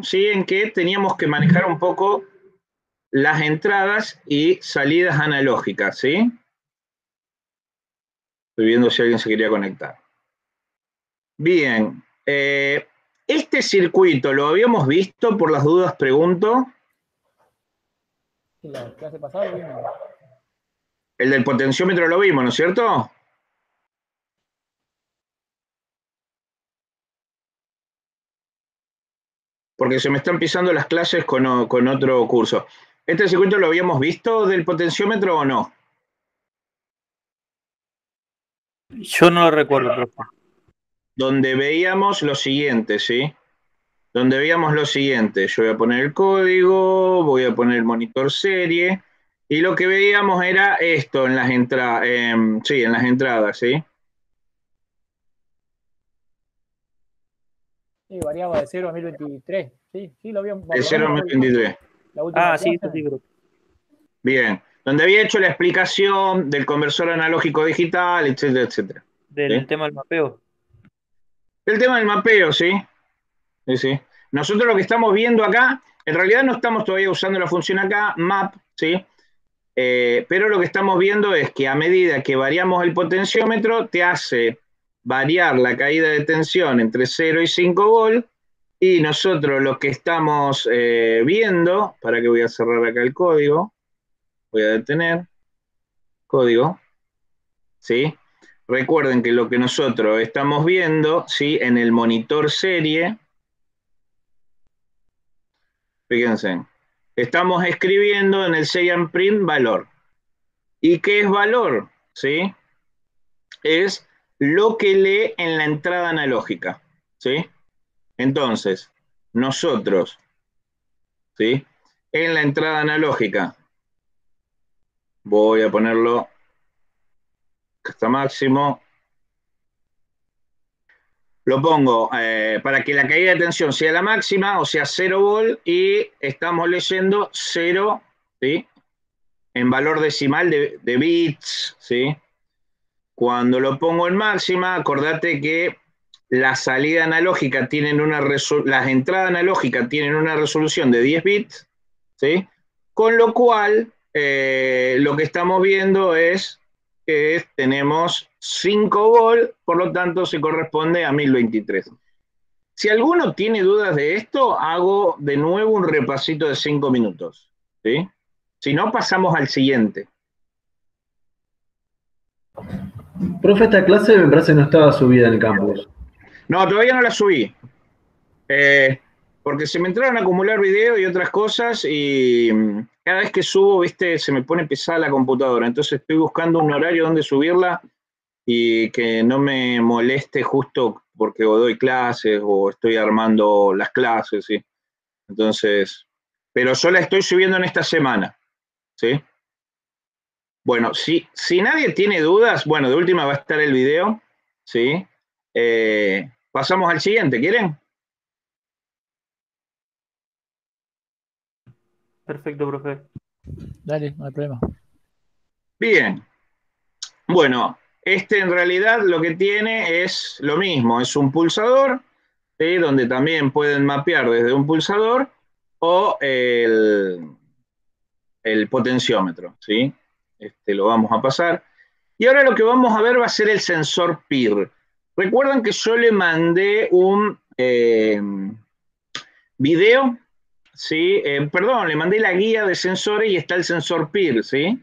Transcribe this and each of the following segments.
¿sí? En que teníamos que manejar un poco las entradas y salidas analógicas, ¿sí? Estoy viendo si alguien se quería conectar. Bien. Este circuito, ¿lo habíamos visto? Por las dudas pregunto. Sí, la clase pasada lo vimos. El del potenciómetro lo vimos, ¿no es cierto? Porque se me están pisando las clases con otro curso. ¿Este circuito lo habíamos visto del potenciómetro o no? Yo no lo recuerdo, profe. Donde veíamos lo siguiente, ¿sí? Donde veíamos lo siguiente. Yo voy a poner el código, voy a poner el monitor serie, y lo que veíamos era esto en las entradas, sí, en las entradas, ¿sí? Sí, variaba de 0 a 1023. Sí, lo habíamos, por De lo menos 0 a 1023. la última Sí, eso clase. sí, profe. Bien. Donde había hecho la explicación del conversor analógico digital, etcétera, etcétera. ¿Sí? Del tema del mapeo. El tema del mapeo, ¿sí? Sí, sí. Nosotros lo que estamos viendo acá, en realidad no estamos todavía usando la función acá, map, ¿sí? Pero lo que estamos viendo es que a medida que variamos el potenciómetro, te hace variar la caída de tensión entre 0 y 5 volt, y nosotros lo que estamos viendo, para que voy a cerrar acá el código, voy a detener, código, ¿sí? Recuerden que lo que nosotros estamos viendo, ¿sí? En el monitor serie, fíjense, estamos escribiendo en el Seiyan Print valor. ¿Y qué es valor? ¿Sí? Es lo que lee en la entrada analógica, ¿sí? Entonces, nosotros, ¿sí? En la entrada analógica, voy a ponerlo hasta máximo, lo pongo para que la caída de tensión sea la máxima, o sea 0 volt, y estamos leyendo 0, ¿sí? En valor decimal de bits, ¿sí? Cuando lo pongo en máxima, acordate que la salida analógica tienen las entradas analógicas tienen una resolución de 10 bits, ¿sí? Con lo cual, lo que estamos viendo es que tenemos 5 volt, por lo tanto se corresponde a 1023. Si alguno tiene dudas de esto, hago de nuevo un repasito de 5 minutos, ¿sí? Si no, pasamos al siguiente. Profe, esta clase me parece que no estaba subida en el campus. No, todavía no la subí. Porque se me entraron a acumular videos y otras cosas, y cada vez que subo, viste, se me pone pesada la computadora. Entonces estoy buscando un horario donde subirla y que no me moleste justo porque o doy clases o estoy armando las clases, ¿sí? Entonces, pero yo la estoy subiendo en esta semana, ¿sí? Bueno, si nadie tiene dudas, bueno, de última va a estar el video, ¿sí? Pasamos al siguiente, ¿quieren? Perfecto, profe. Dale, no hay problema. Bien. Bueno, este en realidad lo que tiene es lo mismo, es un pulsador, ¿sí? Donde también pueden mapear desde un pulsador o el potenciómetro, ¿sí? Lo vamos a pasar. Y ahora lo que vamos a ver va a ser el sensor PIR. Recuerdan que yo le mandé un video, ¿sí? Perdón, le mandé la guía de sensores y está el sensor PIR, ¿sí?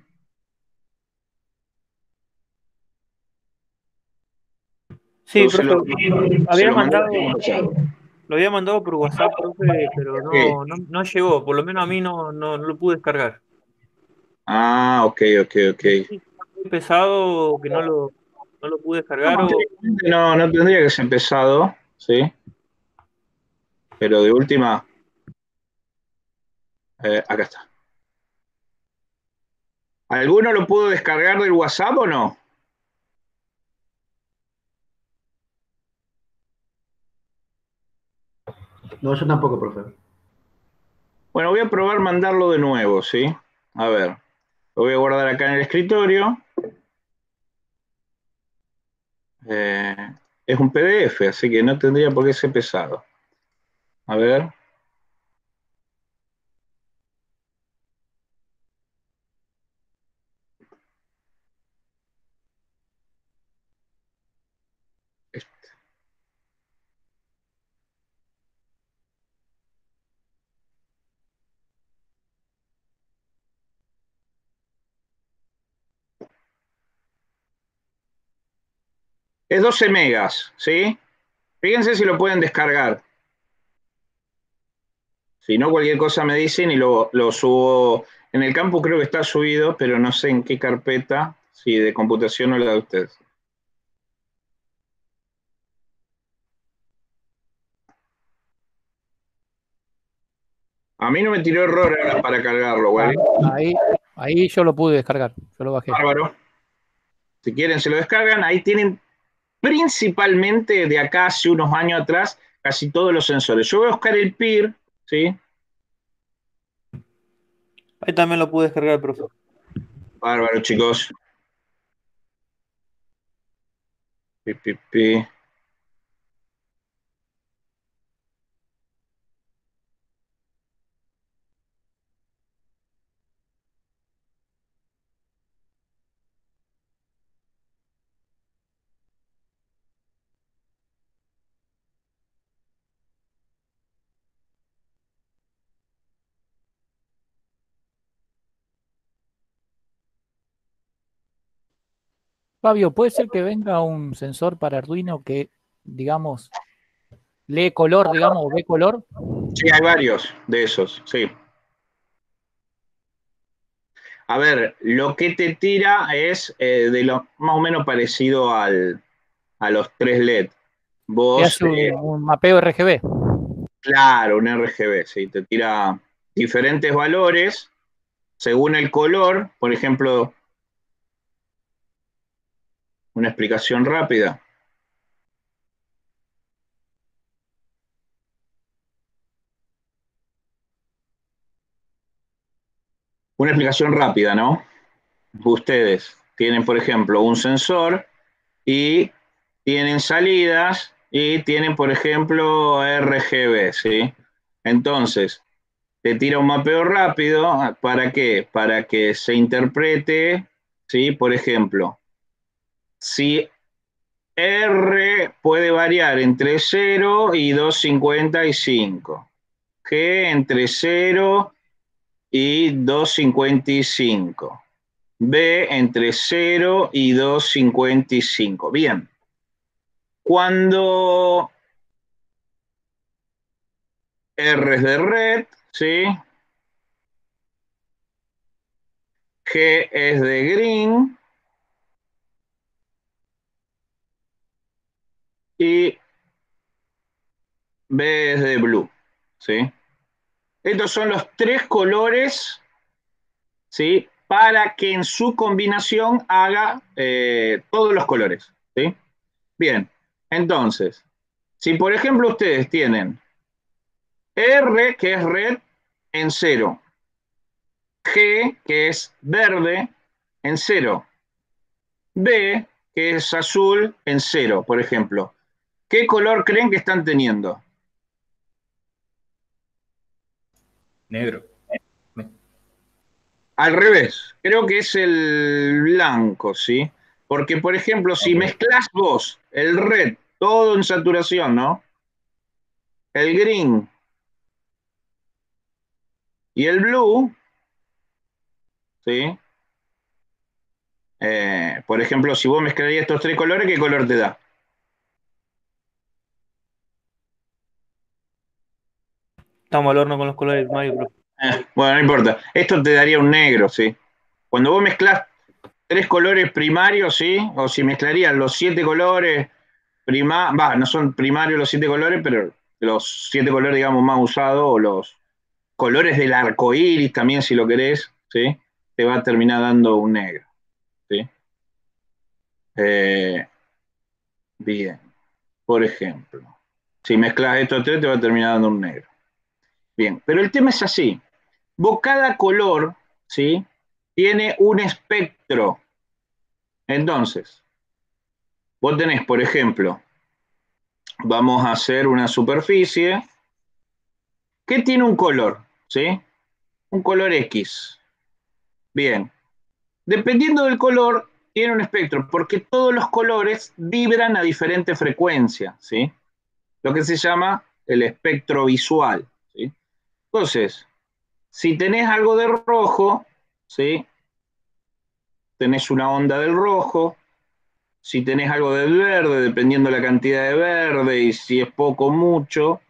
Sí, Entonces profe. se Había lo mandé. mandado, lo había mandado por WhatsApp, profe, pero Sí. no llegó. Por lo menos a mí no lo pude descargar. Ah, ok, ok, ok. No sé si está muy pesado que no lo pude descargar No, o... técnicamente no tendría que ser pesado, ¿sí? Pero de última, acá está. ¿Alguno lo pudo descargar del WhatsApp o no? No, yo tampoco, profe. Bueno, voy a probar mandarlo de nuevo, ¿sí? A ver, lo voy a guardar acá en el escritorio. Eh, es un PDF, así que no tendría por qué ser pesado. A ver. Es 12 megas, ¿sí? Fíjense si lo pueden descargar. Si no, cualquier cosa me dicen y lo subo. En el campo creo que está subido, pero no sé en qué carpeta, si de computación o la de ustedes. A mí no me tiró error ahora para cargarlo, Ah, güey. ahí yo lo pude descargar, yo lo bajé. Bárbaro. Si quieren se lo descargan, ahí tienen principalmente de acá hace unos años atrás casi todos los sensores. Yo voy a buscar el PIR, ¿sí? Ahí también lo pude descargar, profe. Bárbaro, chicos. Pi, pi, pi. Fabio, ¿puede ser que venga un sensor para Arduino que, digamos, lee color, digamos, o ve color? Sí, hay varios de esos, sí. A ver, lo que te tira es de lo más o menos parecido a los 3 LED. Te Vos, hace un mapeo RGB. claro, un RGB, sí, te tira diferentes valores según el color. Por ejemplo, una explicación rápida. Una explicación rápida, ¿no? Ustedes tienen, por ejemplo, un sensor y tienen salidas y tienen, por ejemplo, RGB, ¿sí? Entonces, te tira un mapeo rápido, ¿para qué? Para que se interprete, ¿sí? Por ejemplo, si R puede variar entre 0 y 255, G entre 0 y 255, B entre 0 y 255. Bien, cuando R es de red, ¿sí? G es de green y B es de blue, ¿sí? Estos son los 3 colores, ¿sí? Para que en su combinación haga todos los colores, ¿sí? Bien, entonces, si por ejemplo ustedes tienen R, que es red, en 0, G, que es verde, en 0, B, que es azul, en 0, por ejemplo, ¿qué color creen que están teniendo? Negro. Al revés, creo que es el blanco, ¿sí? Porque, por ejemplo, si Ok. mezclas vos el red, todo en saturación, ¿no? El green y el blue, ¿sí? Por ejemplo, si vos mezclarías estos 3 colores, ¿qué color te da? Estamos al horno con los colores Mario, profe. Bueno, no importa. Esto te daría un negro, ¿sí? Cuando vos mezclás 3 colores primarios, ¿sí? O si mezclarías los 7 colores no son primarios los 7 colores, pero los 7 colores, digamos, más usados, o los colores del arco iris también, si lo querés, ¿sí? Te va a terminar dando un negro, ¿sí? Eh, bien, por ejemplo, si mezclas estos 3, te va a terminar dando un negro. Bien, pero el tema es así. Vos cada color, ¿sí? Tiene un espectro. Entonces, vos tenés, por ejemplo, vamos a hacer una superficie que tiene un color, ¿sí? Un color X. Bien, dependiendo del color, tiene un espectro, porque todos los colores vibran a diferente frecuencia, ¿sí? Lo que se llama el espectro visual, ¿sí? Entonces, si tenés algo de rojo, ¿sí? Tenés una onda del rojo, si tenés algo de verde, dependiendo la cantidad de verde, y si es poco o mucho,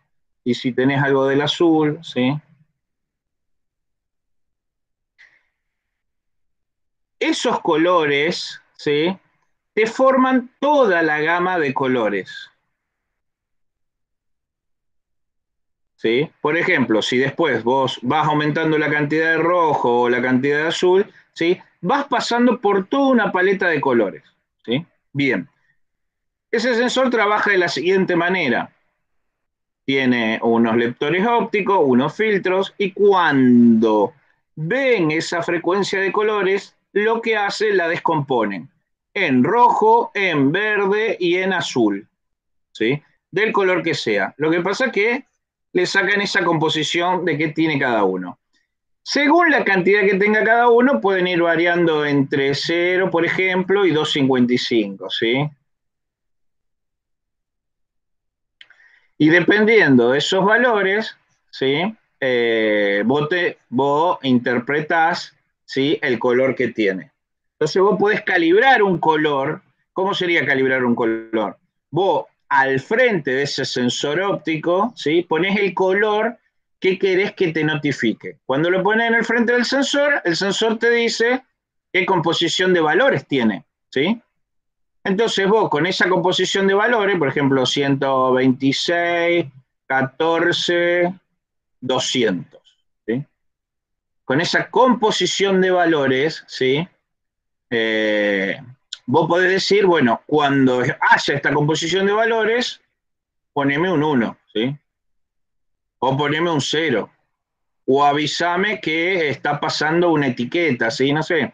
y si tenés algo del azul, ¿sí? Esos colores, ¿sí? Te forman toda la gama de colores, ¿sí? Por ejemplo, si después vos vas aumentando la cantidad de rojo o la cantidad de azul, ¿sí? Vas pasando por toda una paleta de colores, ¿sí? Bien. Ese sensor trabaja de la siguiente manera. Tiene unos lectores ópticos, unos filtros, y cuando ven esa frecuencia de colores, lo que hace la descomponen en rojo, en verde y en azul, ¿sí? Del color que sea. Lo que pasa es que le sacan esa composición de que tiene cada uno. Según la cantidad que tenga cada uno, pueden ir variando entre 0, por ejemplo, y 2,55, ¿sí? Y dependiendo de esos valores, ¿sí? Vos interpretás, ¿sí? El color que tiene. Entonces vos podés calibrar un color. ¿Cómo sería calibrar un color? Vos al frente de ese sensor óptico, ¿sí? Ponés el color que querés que te notifique. Cuando lo pones en el frente del sensor, el sensor te dice qué composición de valores tiene, ¿sí? Entonces vos con esa composición de valores, por ejemplo, 126, 14, 200, ¿sí? Con esa composición de valores, ¿sí? Eh, Vos podés decir, bueno, cuando haya esta composición de valores, poneme un 1, ¿sí? O poneme un 0. O avísame que está pasando una etiqueta, ¿sí? No sé.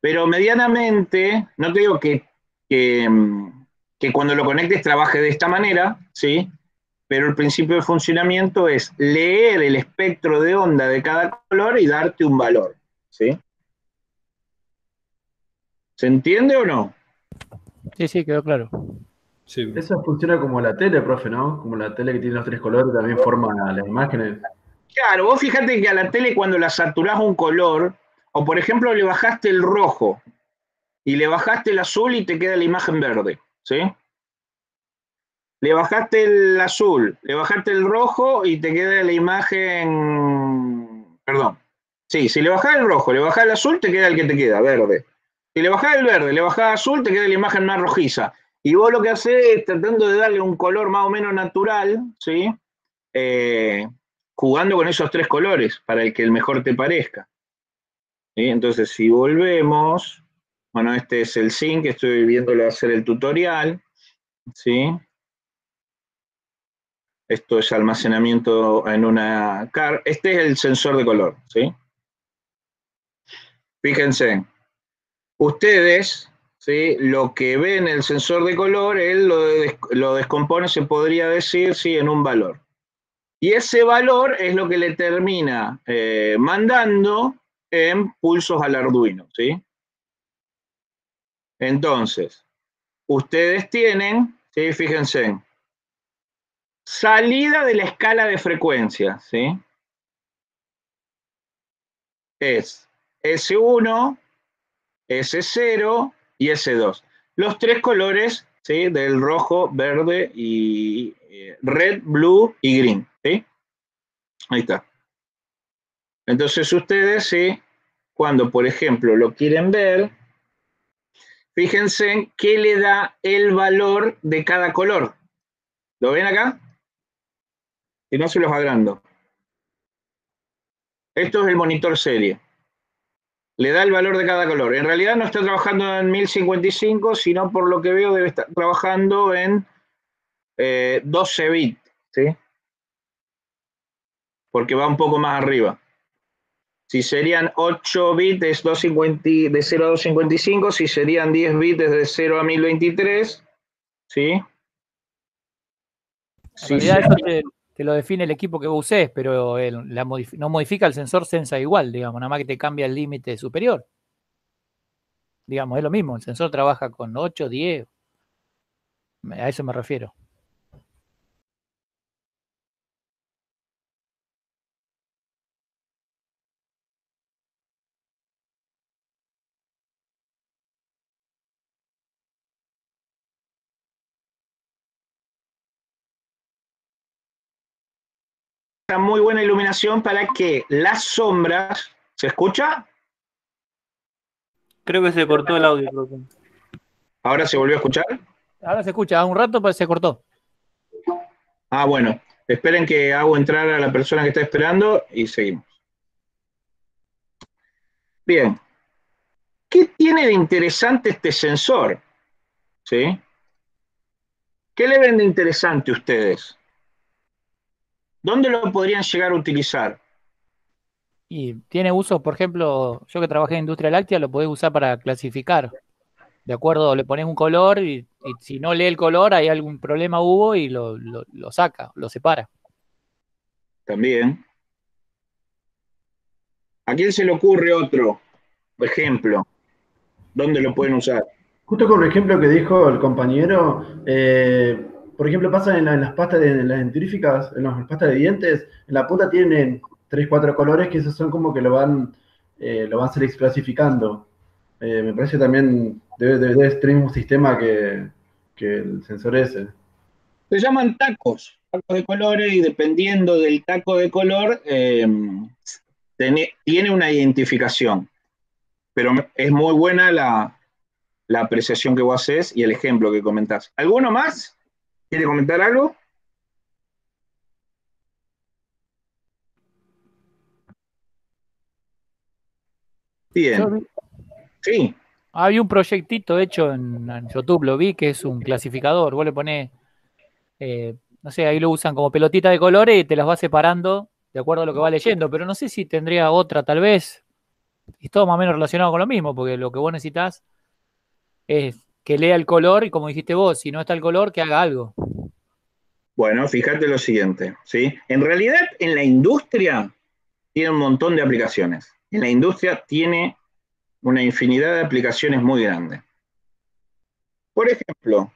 Pero medianamente, no te digo que, que cuando lo conectes trabaje de esta manera, ¿sí? Pero el principio de funcionamiento es leer el espectro de onda de cada color y darte un valor, ¿sí? ¿Se entiende o no? Sí, sí, quedó claro. Sí. Eso funciona como la tele, profe, ¿no? Como la tele que tiene los tres colores también forma las imágenes. Claro, vos fíjate que a la tele cuando la saturás un color, o por ejemplo le bajaste el rojo y le bajaste el azul y te queda la imagen verde, ¿sí? Le bajaste el azul, le bajaste el rojo y te queda la imagen. Perdón. Sí, si le bajás el rojo, le bajás el azul, te queda el que te queda, verde. Si le bajás el verde, le bajás azul, te queda la imagen más rojiza. Y vos lo que hacés es tratando de darle un color más o menos natural, ¿sí? Eh, Jugando con esos tres colores para el que el mejor te parezca, ¿sí? Entonces, si volvemos, bueno, este es el zinc, estoy viéndole hacer el tutorial, ¿sí? Esto es almacenamiento en una car. Este es el sensor de color, ¿sí? Fíjense, ustedes, ¿sí? Lo que ven el sensor de color, él lo descompone, se podría decir, ¿sí? En un valor. Y ese valor es lo que le termina mandando en pulsos al Arduino, ¿sí? Entonces, ustedes tienen, ¿sí? Fíjense, salida de la escala de frecuencia, ¿sí? Es S1, S0 y S2. Los tres colores, ¿sí? Del rojo, verde y red, blue y green, ¿sí? Ahí está. Entonces ustedes, ¿sí? Cuando, por ejemplo, lo quieren ver, fíjense qué le da el valor de cada color. ¿Lo ven acá? Y no se los agrando. Esto es el monitor serie. Le da el valor de cada color. En realidad no está trabajando en 1055, sino por lo que veo debe estar trabajando en 12 bits, ¿sí? Porque va un poco más arriba. Si serían 8 bits es 250, de 0 a 255, si serían 10 bits desde 0 a 1023, ¿sí? En Si realidad se- eso te lo define el equipo que vos uses, pero no modifica el sensor sensa igual, digamos, nada más que te cambia el límite superior. Digamos, es lo mismo, el sensor trabaja con 8, 10, a eso me refiero. muy buena iluminación para que las sombras, ¿se escucha? Creo que se cortó el audio, profe. ¿Ahora se volvió a escuchar? Ahora se escucha, un rato pues se cortó. Ah, bueno, esperen que hago entrar a la persona que está esperando y seguimos. Bien, ¿qué tiene de interesante este sensor? ¿Sí? ¿Qué le ven de interesante ustedes? ¿Dónde lo podrían llegar a utilizar? Y tiene usos, por ejemplo, yo que trabajé en industria láctea, lo podés usar para clasificar. De acuerdo, le pones un color y si no lee el color, hay algún problema hubo y lo saca, lo separa. También. ¿A quién se le ocurre otro ejemplo? ¿Dónde lo pueden usar? Justo con el ejemplo que dijo el compañero, por ejemplo, pasa en las pastas en las dentífricas, en las pastas de dientes, en la punta tienen 3, 4 colores que esos son como que lo van clasificando. Me parece que también debe tener el mismo sistema que el sensor ese. Se llaman tacos de colores, y dependiendo del taco de color, tiene una identificación. Pero es muy buena la apreciación que vos haces y el ejemplo que comentás. ¿Alguno más? ¿Quiere comentar algo? Yo Bien. Sí. había un proyectito hecho en YouTube, lo vi, que es un clasificador. Vos le ponés, no sé, ahí lo usan como pelotita de colores y te las va separando de acuerdo a lo que va leyendo, pero no sé si tendría otra, tal vez. Y todo más o menos relacionado con lo mismo, porque lo que vos necesitas es que lea el color y como dijiste vos, si no está el color, que haga algo. Bueno, fíjate lo siguiente, ¿sí? En realidad, en la industria tiene un montón de aplicaciones. En la industria tiene una infinidad de aplicaciones muy grandes. Por ejemplo,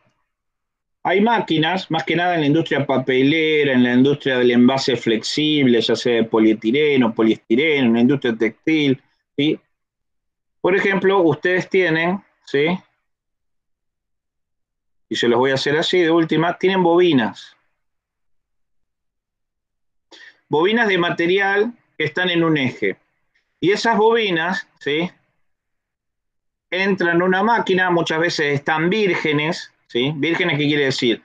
hay máquinas, más que nada en la industria papelera, en la industria del envase flexible, ya sea de polietileno, poliestireno, en la industria textil, ¿sí? Por ejemplo, ustedes tienen, ¿sí? Y se los voy a hacer así de última, tienen bobinas. Bobinas de material que están en un eje. Y esas bobinas, ¿sí? Entran en una máquina, muchas veces están vírgenes, ¿sí? ¿Vírgenes qué quiere decir?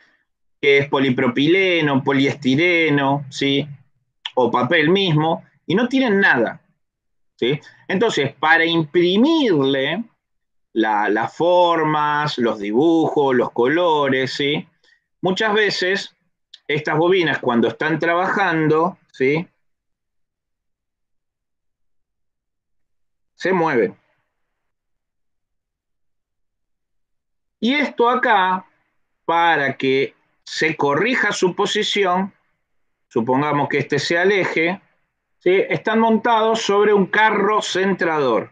Que es polipropileno, poliestireno, ¿sí? O papel mismo, y no tienen nada, ¿sí? Entonces, para imprimirle las formas, los dibujos, los colores, ¿sí? Muchas veces estas bobinas cuando están trabajando, ¿sí? Se mueven. Y esto acá, para que se corrija su posición, supongamos que este sea el eje, ¿sí? Están montados sobre un carro centrador.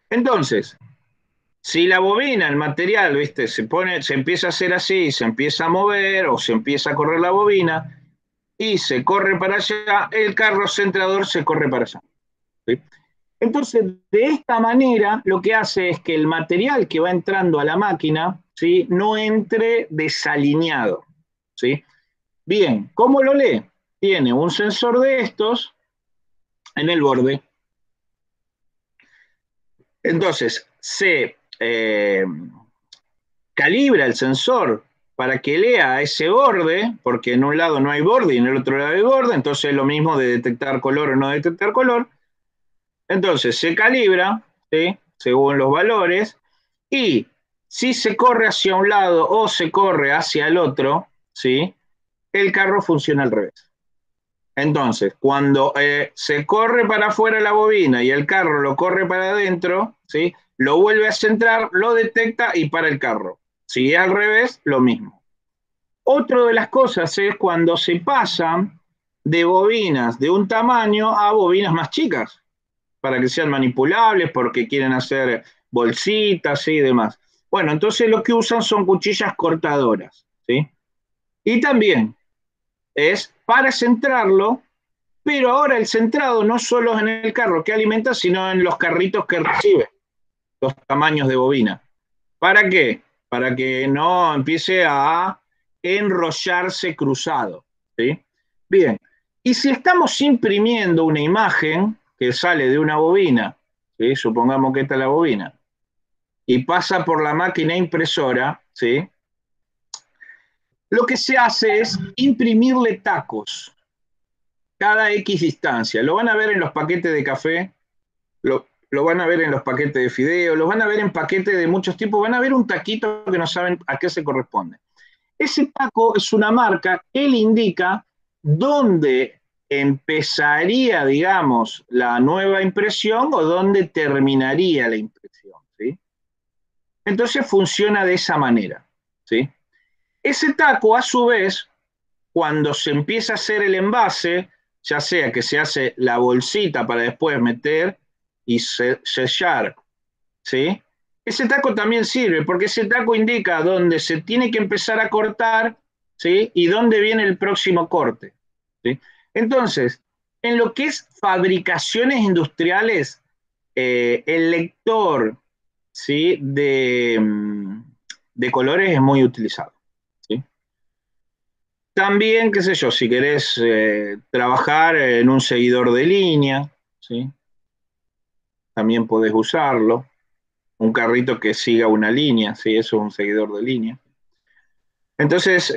Entonces, si la bobina, el material, ¿viste? Se empieza a hacer así, se empieza a mover o se empieza a correr la bobina y se corre para allá, el carro centrador se corre para allá, ¿sí? Entonces, de esta manera, lo que hace es que el material que va entrando a la máquina, ¿sí? No entre desalineado, ¿sí? Bien, ¿cómo lo lee? Tiene un sensor de estos en el borde. Entonces, se calibra el sensor para que lea ese borde, porque en un lado no hay borde y en el otro lado hay borde, entonces es lo mismo de detectar color o no detectar color. Entonces se calibra, ¿sí? Según los valores, y si se corre hacia un lado o se corre hacia el otro, ¿sí? El carro funciona al revés. Entonces, cuando se corre para afuera la bobina y el carro lo corre para adentro, ¿sí? Lo vuelve a centrar, lo detecta y para el carro. Si es al revés, lo mismo. Otra de las cosas es cuando se pasan de bobinas de un tamaño a bobinas más chicas, para que sean manipulables, porque quieren hacer bolsitas y demás. Bueno, entonces lo que usan son cuchillas cortadoras, ¿sí? Y también es para centrarlo, pero ahora el centrado no solo es en el carro que alimenta, sino en los carritos que recibe, los tamaños de bobina. ¿Para qué? Para que no empiece a enrollarse cruzado, ¿sí? Bien, y si estamos imprimiendo una imagen que sale de una bobina, ¿sí? Supongamos que esta es la bobina, y pasa por la máquina impresora, ¿sí? Lo que se hace es imprimirle tacos cada X distancia. Lo van a ver en los paquetes de café, lo van a ver en los paquetes de fideo, lo van a ver en paquetes de muchos tipos, van a ver un taquito que no saben a qué se corresponde. Ese taco es una marca que le indica dónde empezaría, digamos, la nueva impresión o dónde terminaría la impresión, ¿sí? Entonces funciona de esa manera, ¿sí? Ese taco, a su vez, cuando se empieza a hacer el envase, ya sea que se hace la bolsita para después meter y sellar, ¿sí? Ese taco también sirve, porque ese taco indica dónde se tiene que empezar a cortar, ¿sí? Y dónde viene el próximo corte, ¿sí? Entonces, en lo que es fabricaciones industriales, el lector, ¿sí? De colores es muy utilizado, ¿sí? También, qué sé yo, si querés trabajar en un seguidor de línea, ¿sí? También podés usarlo. Un carrito que siga una línea, ¿sí? Eso es un seguidor de línea. Entonces,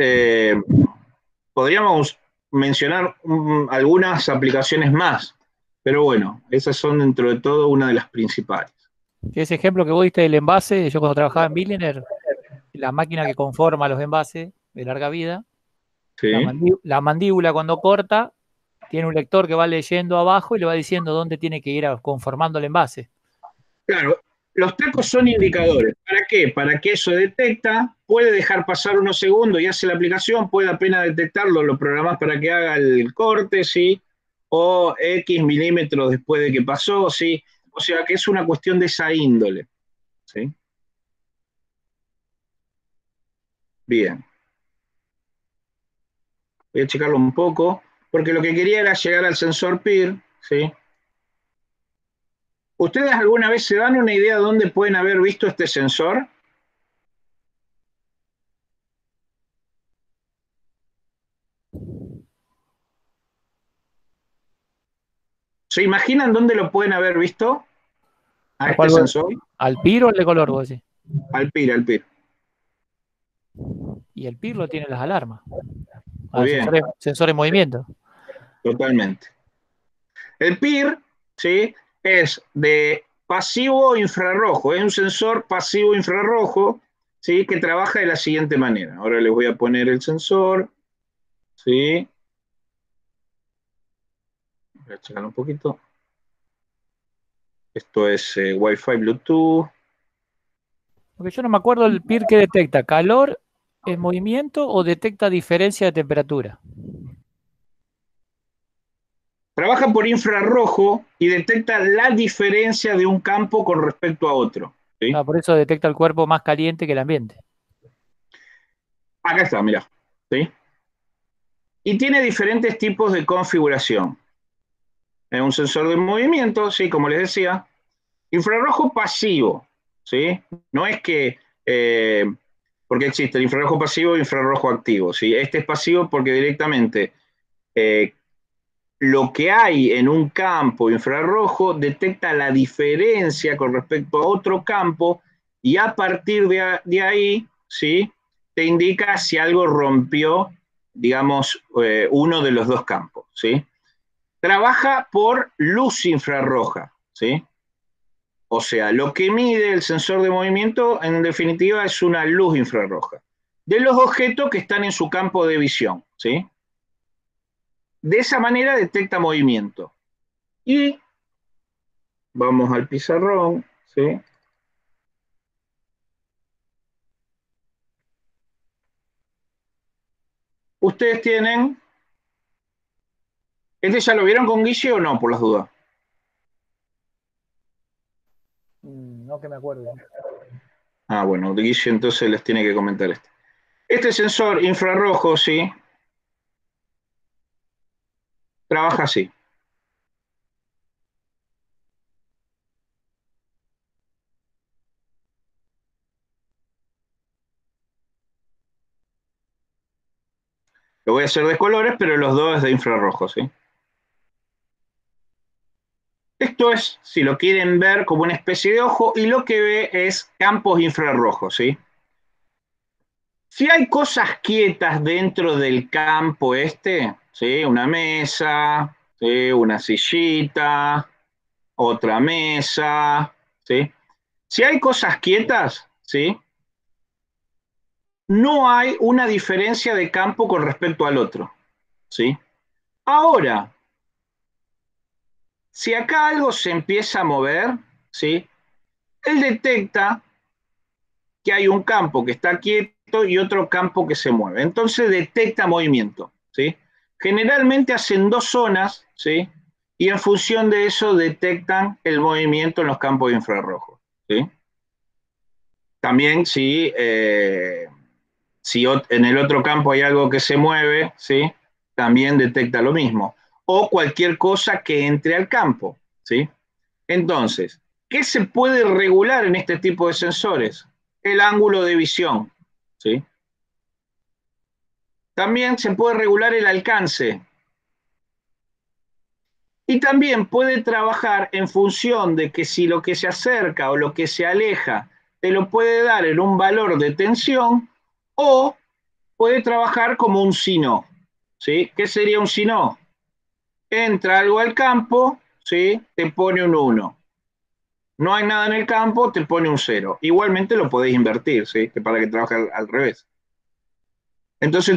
podríamos mencionar algunas aplicaciones más, pero bueno, esas son dentro de todo una de las principales. Ese ejemplo que vos diste del envase, yo cuando trabajaba en Billiner, la máquina que conforma los envases de larga vida, ¿Sí? la mandíbula cuando corta, tiene un lector que va leyendo abajo y le va diciendo dónde tiene que ir conformando el envase. Claro, los tacos son indicadores. ¿Para qué? Para que eso detecta, puede dejar pasar unos segundos y hace la aplicación, puede apenas detectarlo, lo programás para que haga el corte, ¿sí? O X milímetros después de que pasó, ¿sí? O sea que es una cuestión de esa índole, ¿sí? Bien, voy a checarlo un poco, porque lo que quería era llegar al sensor PIR, ¿sí? ¿Ustedes alguna vez se dan una idea de dónde pueden haber visto este sensor? ¿Se imaginan dónde lo pueden haber visto a ¿A este cuál sensor? ¿Al PIR o al de color, vos decís? Al PIR, al PIR. Y el PIR lo tiene las alarmas. Muy bien, Sensor en movimiento. totalmente. El PIR, ¿sí? Es de pasivo infrarrojo, es un sensor pasivo infrarrojo, ¿sí? Que trabaja de la siguiente manera. Ahora les voy a poner el sensor, ¿sí? Voy a checar un poquito. Esto es Wi-Fi Bluetooth. Porque yo no me acuerdo el PIR que detecta, calor en movimiento o detecta diferencia de temperatura. Trabaja por infrarrojo y detecta la diferencia de un campo con respecto a otro, ¿sí? Ah, por eso detecta el cuerpo más caliente que el ambiente. Acá está, mirá, ¿sí? Y tiene diferentes tipos de configuración. Es un sensor de movimiento, sí, como les decía. Infrarrojo pasivo, ¿sí? No es que, porque existe el infrarrojo pasivo e infrarrojo activo, ¿sí? Este es pasivo porque directamente eh, lo que hay en un campo infrarrojo detecta la diferencia con respecto a otro campo y a partir de ahí, ¿sí? Te indica si algo rompió, digamos, uno de los dos campos, ¿sí? Trabaja por luz infrarroja, ¿sí? O sea, lo que mide el sensor de movimiento, en definitiva, es una luz infrarroja de los objetos que están en su campo de visión, ¿sí? De esa manera detecta movimiento. Y vamos al pizarrón, ¿sí? Ustedes tienen, ¿este ya lo vieron con Guille o no, por las dudas? No que me acuerdo. Ah, bueno, de Guille entonces les tiene que comentar esto. Este sensor infrarrojo, ¿sí? Trabaja así. Lo voy a hacer de colores, pero los dos de infrarrojos, ¿sí? Esto es, si lo quieren ver, como una especie de ojo, y lo que ve es campos infrarrojos, ¿sí? Si hay cosas quietas dentro del campo este, ¿sí? Una mesa, ¿sí? Una sillita, otra mesa, ¿sí? Si hay cosas quietas, ¿sí? No hay una diferencia de campo con respecto al otro, ¿sí? Ahora, si acá algo se empieza a mover, ¿sí? Él detecta que hay un campo que está quieto y otro campo que se mueve. Entonces detecta movimiento, ¿sí? Generalmente hacen dos zonas, ¿sí? Y en función de eso detectan el movimiento en los campos infrarrojos, ¿sí? También si en el otro campo hay algo que se mueve, ¿sí? También detecta lo mismo. O cualquier cosa que entre al campo, ¿sí? Entonces, ¿qué se puede regular en este tipo de sensores? El ángulo de visión, ¿sí? También se puede regular el alcance. Y también puede trabajar en función de que si lo que se acerca o lo que se aleja te lo puede dar en un valor de tensión o puede trabajar como un si no, ¿sí? ¿Qué sería un si no? Entra algo al campo, ¿sí? Te pone un 1. No hay nada en el campo, te pone un 0. Igualmente lo podéis invertir, ¿sí? Que para que trabaje al revés. Entonces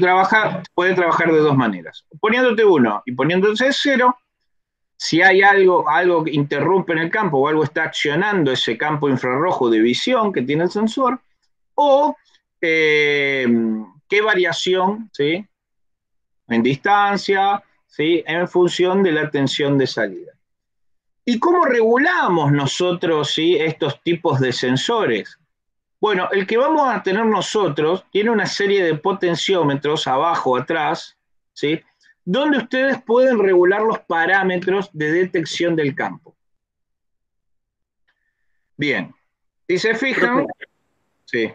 puede trabajar de dos maneras. Poniéndote 1 y poniéndote 0, si hay algo que interrumpe en el campo o algo está accionando ese campo infrarrojo de visión que tiene el sensor, o qué variación, ¿sí? En distancia, ¿sí? En función de la tensión de salida. ¿Y cómo regulamos nosotros, ¿sí? Estos tipos de sensores? Bueno, el que vamos a tener nosotros tiene una serie de potenciómetros abajo, atrás, ¿sí? Donde ustedes pueden regular los parámetros de detección del campo. Bien, si se Profe, fijan, sí,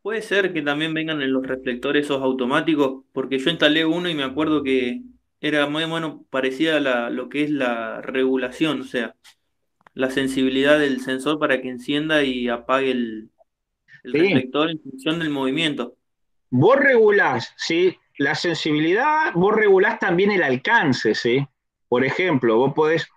puede ser que también vengan en los reflectores esos automáticos, porque yo instalé uno y me acuerdo que era muy bueno, parecía lo que es la regulación, o sea, la sensibilidad del sensor para que encienda y apague el sí. reflector en función del movimiento. Vos regulás, ¿sí? La sensibilidad, vos regulás también el alcance, ¿sí? Por ejemplo, vos podés,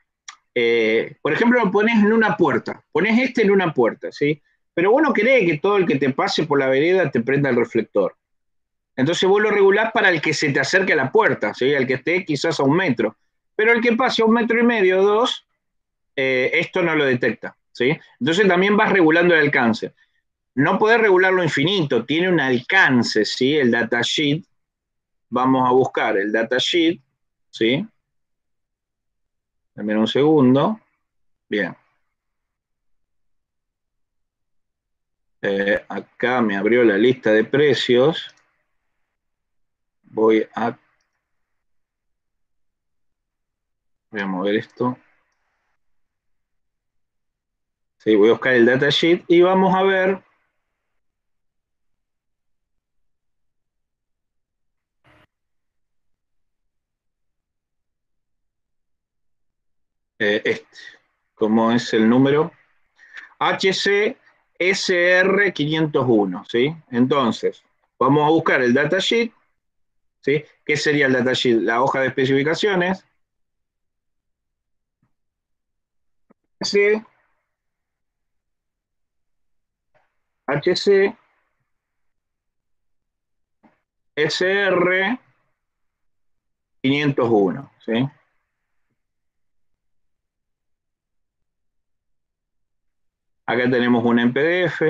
por ejemplo, lo ponés en una puerta, ponés este en una puerta, ¿sí? Pero vos no querés que todo el que te pase por la vereda te prenda el reflector. Entonces vos lo regulás para el que se te acerque a la puerta, ¿sí? Al que esté quizás a 1 metro. Pero el que pase a 1,5 metros o 2, esto no lo detecta, ¿sí? Entonces también vas regulando el alcance. No podés regularlo infinito, tiene un alcance, ¿sí? El datasheet, vamos a buscar el datasheet, ¿sí? Dame un segundo. Bien. Acá me abrió la lista de precios. Voy a mover esto. Sí, voy a buscar el datasheet y vamos a ver cómo es el número. HCSR501, ¿sí? Entonces, vamos a buscar el datasheet, ¿sí? ¿Qué sería el datasheet? La hoja de especificaciones. HC SR 501, ¿sí? Acá tenemos una en PDF.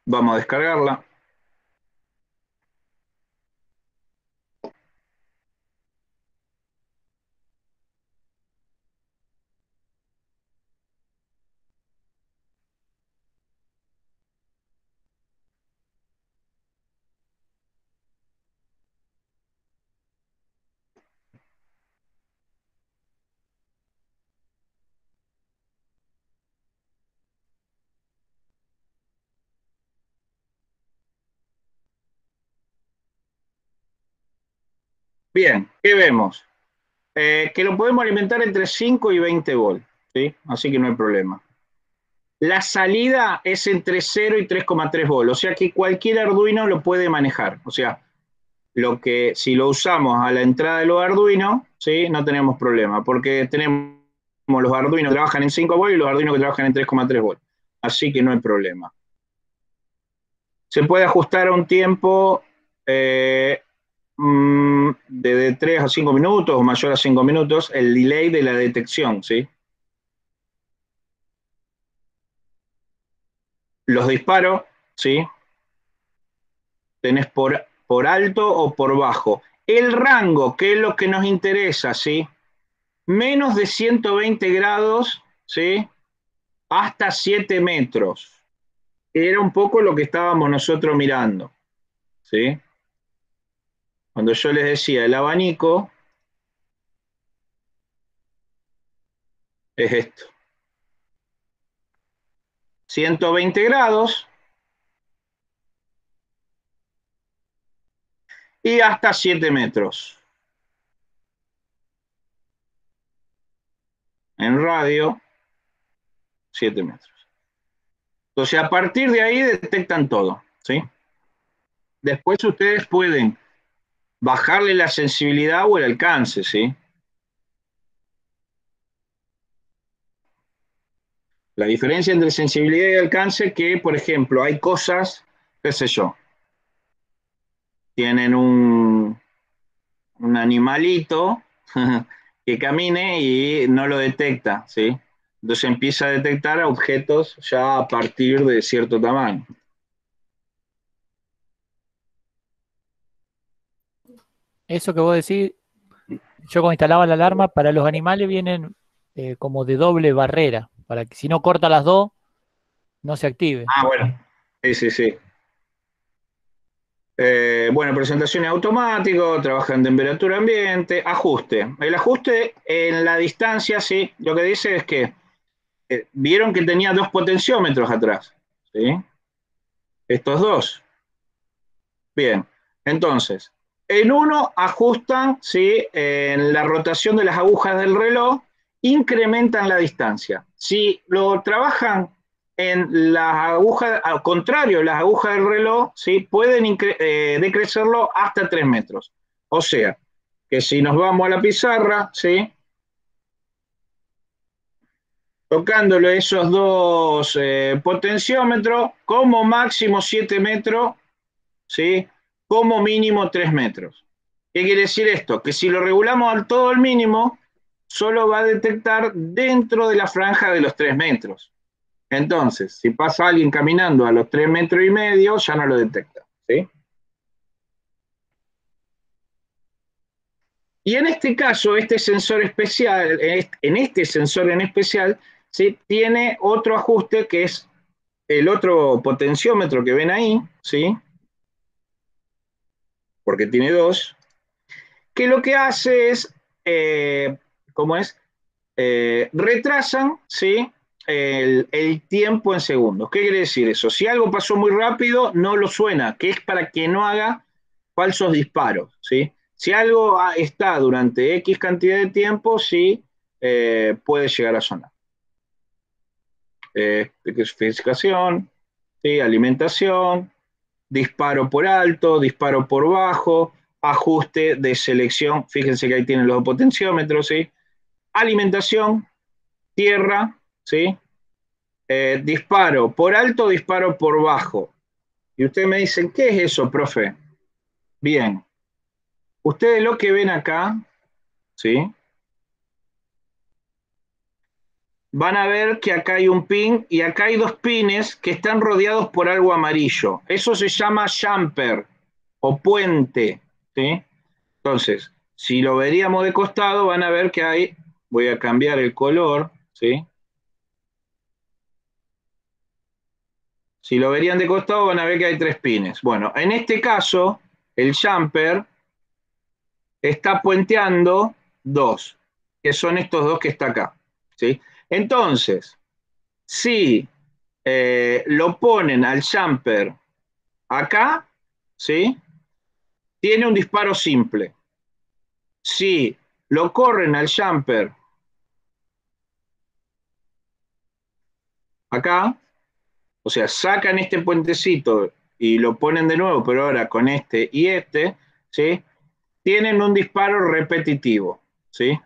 Vamos a descargarla. Bien, ¿qué vemos? Que lo podemos alimentar entre 5 y 20 volts, ¿sí? Así que no hay problema. La salida es entre 0 y 3,3 volts, o sea que cualquier Arduino lo puede manejar. O sea, si lo usamos a la entrada de los Arduino, ¿sí? No tenemos problema, porque tenemos los Arduino que trabajan en 5 volts y los Arduino que trabajan en 3,3 volts. Así que no hay problema. Se puede ajustar a un tiempo de 3 a 5 minutos o mayor a 5 minutos el delay de la detección, ¿sí? Los disparos, ¿sí? Tenés por alto o por bajo. El rango, que es lo que nos interesa, ¿sí? Menos de 120 grados, ¿sí? Hasta 7 metros. Era un poco lo que estábamos nosotros mirando, ¿sí? Cuando yo les decía el abanico, es esto. 120 grados y hasta 7 metros. En radio, 7 metros. Entonces, a partir de ahí detectan todo, ¿sí? Después ustedes pueden bajarle la sensibilidad o el alcance, ¿sí? La diferencia entre sensibilidad y alcance que, por ejemplo, hay cosas, qué sé yo, tienen un animalito que camine y no lo detecta, ¿sí? Entonces empieza a detectar objetos ya a partir de cierto tamaño. Eso que vos decís, yo cuando instalaba la alarma, para los animales vienen como de doble barrera, para que si no corta las dos, no se active. Ah, bueno. Sí, sí, sí. Bueno, presentación automático, trabaja en temperatura ambiente, ajuste. El ajuste en la distancia, sí, lo que dice es que vieron que tenía 2 potenciómetros atrás, ¿sí? Estos dos. Bien, entonces, en uno ajustan, ¿sí? En la rotación de las agujas del reloj, incrementan la distancia. Si lo trabajan en las agujas, al contrario, las agujas del reloj, ¿sí? Pueden decrecerlo hasta 3 metros. O sea, que si nos vamos a la pizarra, ¿sí? Tocándole esos dos potenciómetros, como máximo 7 metros, ¿sí? Como mínimo 3 metros. ¿Qué quiere decir esto? Que si lo regulamos al todo el mínimo, solo va a detectar dentro de la franja de los 3 metros. Entonces, si pasa alguien caminando a los 3 metros y medio, ya no lo detecta, ¿sí? Y en este caso, este sensor especial, en este sensor en especial, ¿sí? Tiene otro ajuste que es el otro potenciómetro que ven ahí, ¿sí? Porque tiene dos, que lo que hace es, ¿cómo es? Retrasan, ¿sí? El tiempo en segundos. ¿Qué quiere decir eso? Si algo pasó muy rápido, no lo suena, que es para que no haga falsos disparos, ¿sí? Si algo está durante X cantidad de tiempo, sí, puede llegar a sonar. Especificación, ¿sí? Alimentación, disparo por alto, disparo por bajo, ajuste de selección, fíjense que ahí tienen los potenciómetros, ¿sí? Alimentación, tierra, ¿sí? Disparo por alto, disparo por bajo. Y ustedes me dicen, ¿qué es eso, profe? Bien, ustedes lo que ven acá, ¿sí? Van a ver que acá hay un pin y acá hay 2 pines que están rodeados por algo amarillo. Eso se llama jumper o puente, ¿sí? Entonces, si lo veríamos de costado, van a ver que hay, voy a cambiar el color, ¿sí? Si lo verían de costado, van a ver que hay 3 pines. Bueno, en este caso, el jumper está puenteando 2, que son estos 2 que está acá, ¿sí? Entonces, si lo ponen al jumper acá, ¿sí? Tiene un disparo simple. Si lo corren al jumper acá, o sea, sacan este puentecito y lo ponen de nuevo, pero ahora con este y este, ¿sí? Tienen un disparo repetitivo, ¿sí?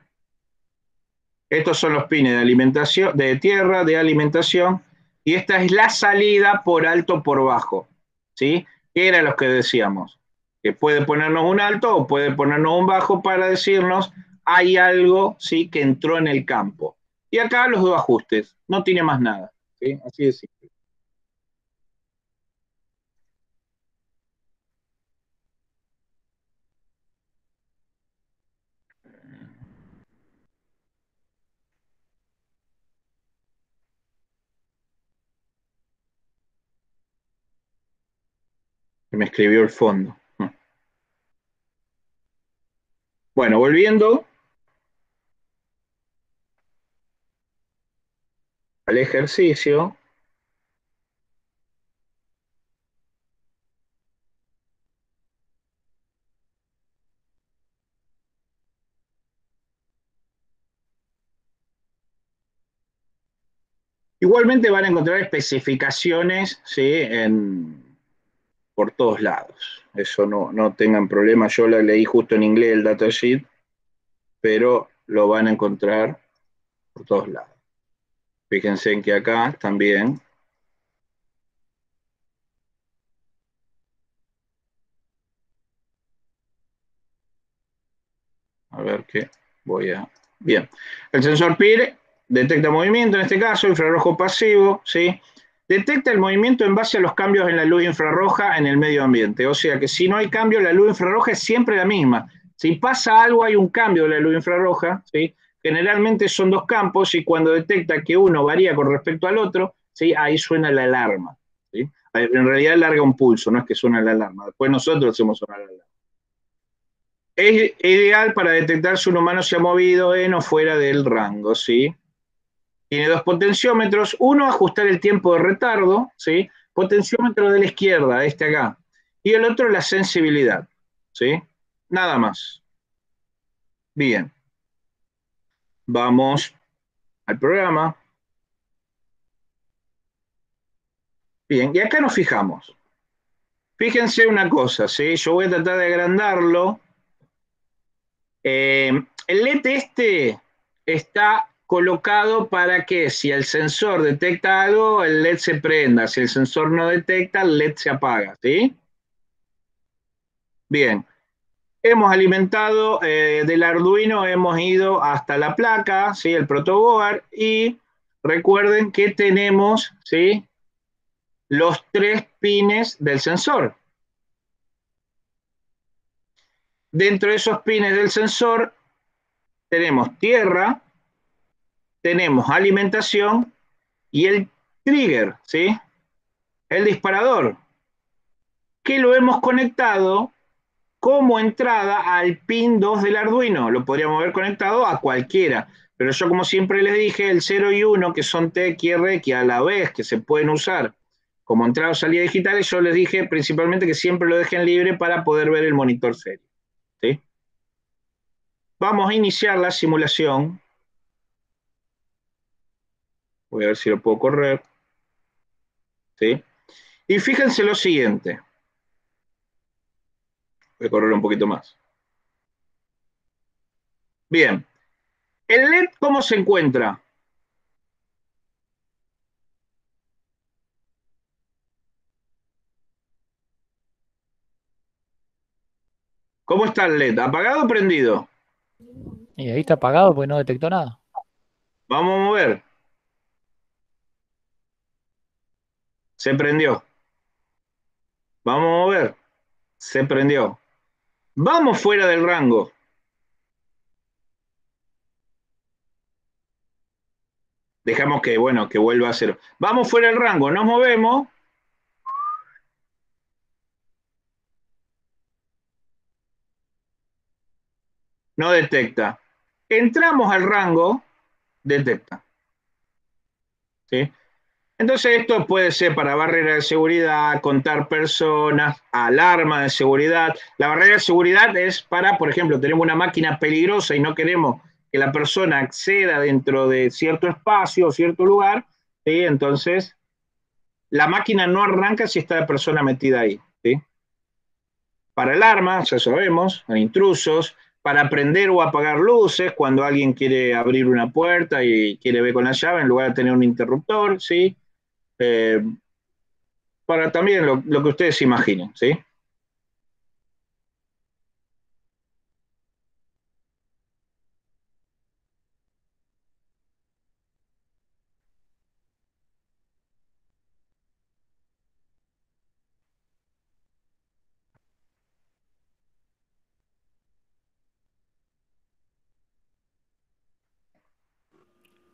Estos son los pines de alimentación, de tierra, de alimentación, y esta es la salida por alto por bajo, ¿sí? Que era lo que decíamos, que puede ponernos un alto o puede ponernos un bajo para decirnos hay algo, ¿sí? Que entró en el campo. Y acá los dos ajustes, no tiene más nada, ¿sí? Así de simple. Me escribió el fondo. Bueno, volviendo al ejercicio. Igualmente van a encontrar especificaciones, ¿sí? Por todos lados. Eso no tengan problema. Yo la leí justo en inglés el datasheet, pero lo van a encontrar por todos lados. Fíjense en que acá también. A ver qué voy a. Bien. El sensor PIR detecta movimiento, en este caso, infrarrojo pasivo, ¿sí? Detecta el movimiento en base a los cambios en la luz infrarroja en el medio ambiente. O sea que si no hay cambio, la luz infrarroja es siempre la misma. Si pasa algo, hay un cambio de la luz infrarroja, ¿sí? Generalmente son dos campos y cuando detecta que uno varía con respecto al otro, ¿sí? Ahí suena la alarma, ¿sí? En realidad larga un pulso, no es que suena la alarma. Después nosotros hacemos sonar la alarma. Es ideal para detectar si un humano se ha movido en o fuera del rango, ¿sí? Tiene dos potenciómetros, uno ajustar el tiempo de retardo, ¿sí? Potenciómetro de la izquierda, este acá, y el otro la sensibilidad, ¿sí? Nada más. Bien, vamos al programa. Bien, y acá nos fijamos. Fíjense una cosa, ¿sí? Yo voy a tratar de agrandarlo. El LED este está colocado para que si el sensor detecta algo, el LED se prenda. Si el sensor no detecta, el LED se apaga, ¿sí? Bien. Hemos alimentado del Arduino, hemos ido hasta la placa, ¿sí? El protoboard, y recuerden que tenemos, ¿sí? Los tres pines del sensor. Dentro de esos pines del sensor tenemos tierra, tenemos alimentación y el trigger, ¿sí? El disparador, que lo hemos conectado como entrada al pin 2 del Arduino. Lo podríamos haber conectado a cualquiera, pero yo como siempre les dije, el 0 y 1, que son TX y RX a la vez, que se pueden usar como entrada o salida digitales, yo les dije principalmente que siempre lo dejen libre para poder ver el monitor serie, ¿sí? Vamos a iniciar la simulación. Voy a ver si lo puedo correr, ¿sí? Y fíjense lo siguiente. Voy a correr un poquito más. Bien. ¿El LED cómo se encuentra? ¿Cómo está el LED? ¿Apagado o prendido? Y ahí está apagado porque no detectó nada. Vamos a mover. Se prendió. Vamos a mover. Se prendió. Vamos fuera del rango. Dejamos que, bueno, que vuelva a cero. Vamos fuera del rango. Nos movemos. No detecta. Entramos al rango. Detecta. ¿Sí? Entonces esto puede ser para barrera de seguridad, contar personas, alarma de seguridad. La barrera de seguridad es para, por ejemplo, tenemos una máquina peligrosa y no queremos que la persona acceda dentro de cierto espacio o cierto lugar, ¿sí? Entonces la máquina no arranca si está la persona metida ahí, ¿sí? Para alarmas, ya sabemos, hay intrusos, para prender o apagar luces cuando alguien quiere abrir una puerta y quiere ver con la llave en lugar de tener un interruptor, ¿sí? Eh, para también lo que ustedes imaginen, ¿sí?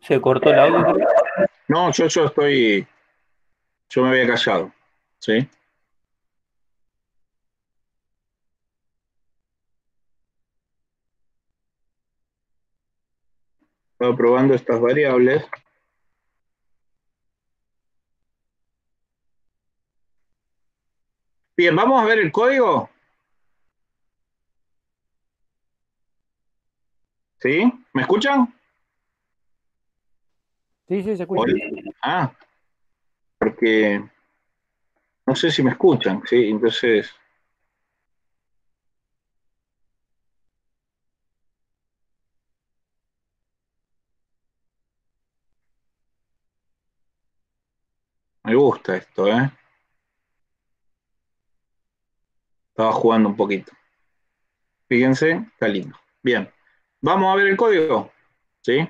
Se cortó el audio, creo. No, yo me había callado, ¿sí? Estaba probando estas variables. Bien, vamos a ver el código, ¿sí? ¿Me escuchan? Sí, sí, se escucha. Ah, porque no sé si me escuchan, ¿sí? Entonces, me gusta esto, ¿eh? Estaba jugando un poquito. Fíjense, está lindo. Bien, vamos a ver el código, ¿sí?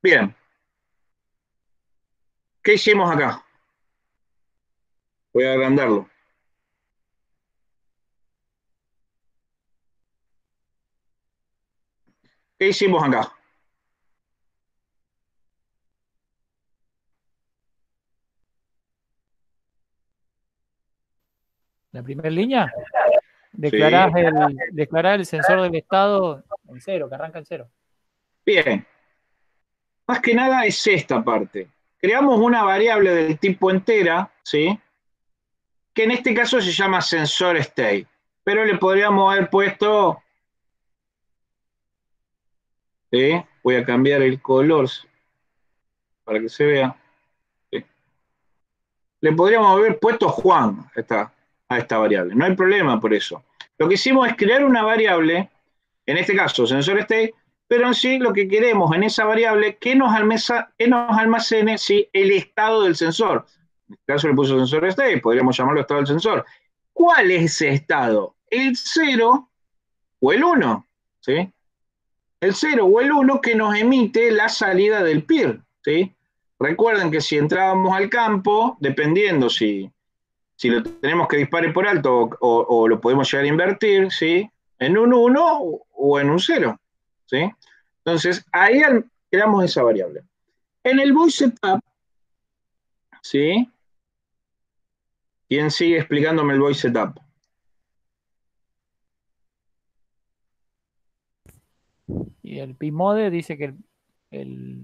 Bien, ¿qué hicimos acá? Voy a agrandarlo. ¿Qué hicimos acá? La primera línea, Sí, declarar el sensor del estado en cero, que arranca en cero. bien. Más que nada es esta parte. Creamos una variable del tipo entera, ¿sí? Que en este caso se llama sensor state, pero le podríamos haber puesto, ¿sí? Voy a cambiar el color para que se vea, ¿sí? Le podríamos haber puesto Juan a esta variable, no hay problema por eso. Lo que hicimos es crear una variable, en este caso sensor state, pero en sí lo que queremos en esa variable que nos almacene ¿sí? El estado del sensor. En este caso le puso sensor state, podríamos llamarlo estado del sensor. ¿Cuál es ese estado? ¿El 0 o el 1? ¿Sí? El 0 o el 1 que nos emite la salida del PIR, ¿sí? Recuerden que si entrábamos al campo, dependiendo si lo tenemos que dispare por alto o lo podemos llegar a invertir, ¿sí? En un 1 o en un 0, ¿sí? Entonces, ahí creamos esa variable. En el voice setup, ¿sí? ¿Quién sigue explicándome el voice setup? Y el PIMODE dice que el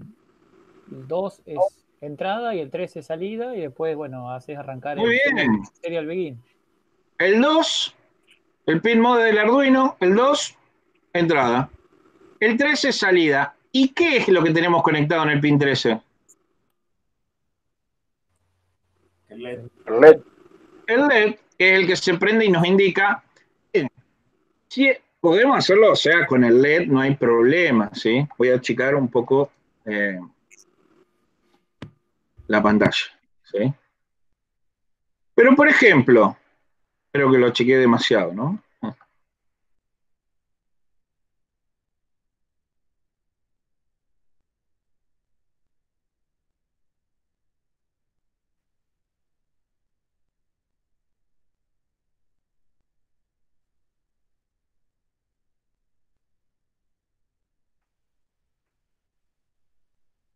2 es entrada y el 3 es salida, y después, bueno, haces arrancar Muy el bien. serial begin. El 2, el pin mode del Arduino, el 2, entrada. El 13 es salida. ¿Y qué es lo que tenemos conectado en el pin 13? El LED. El LED, que es el que se prende y nos indica. Si podemos hacerlo, o sea, con el LED no hay problema, ¿sí? Voy a achicar un poco eh, la pantalla, ¿sí? Pero, por ejemplo, creo que lo achiqué demasiado, ¿no?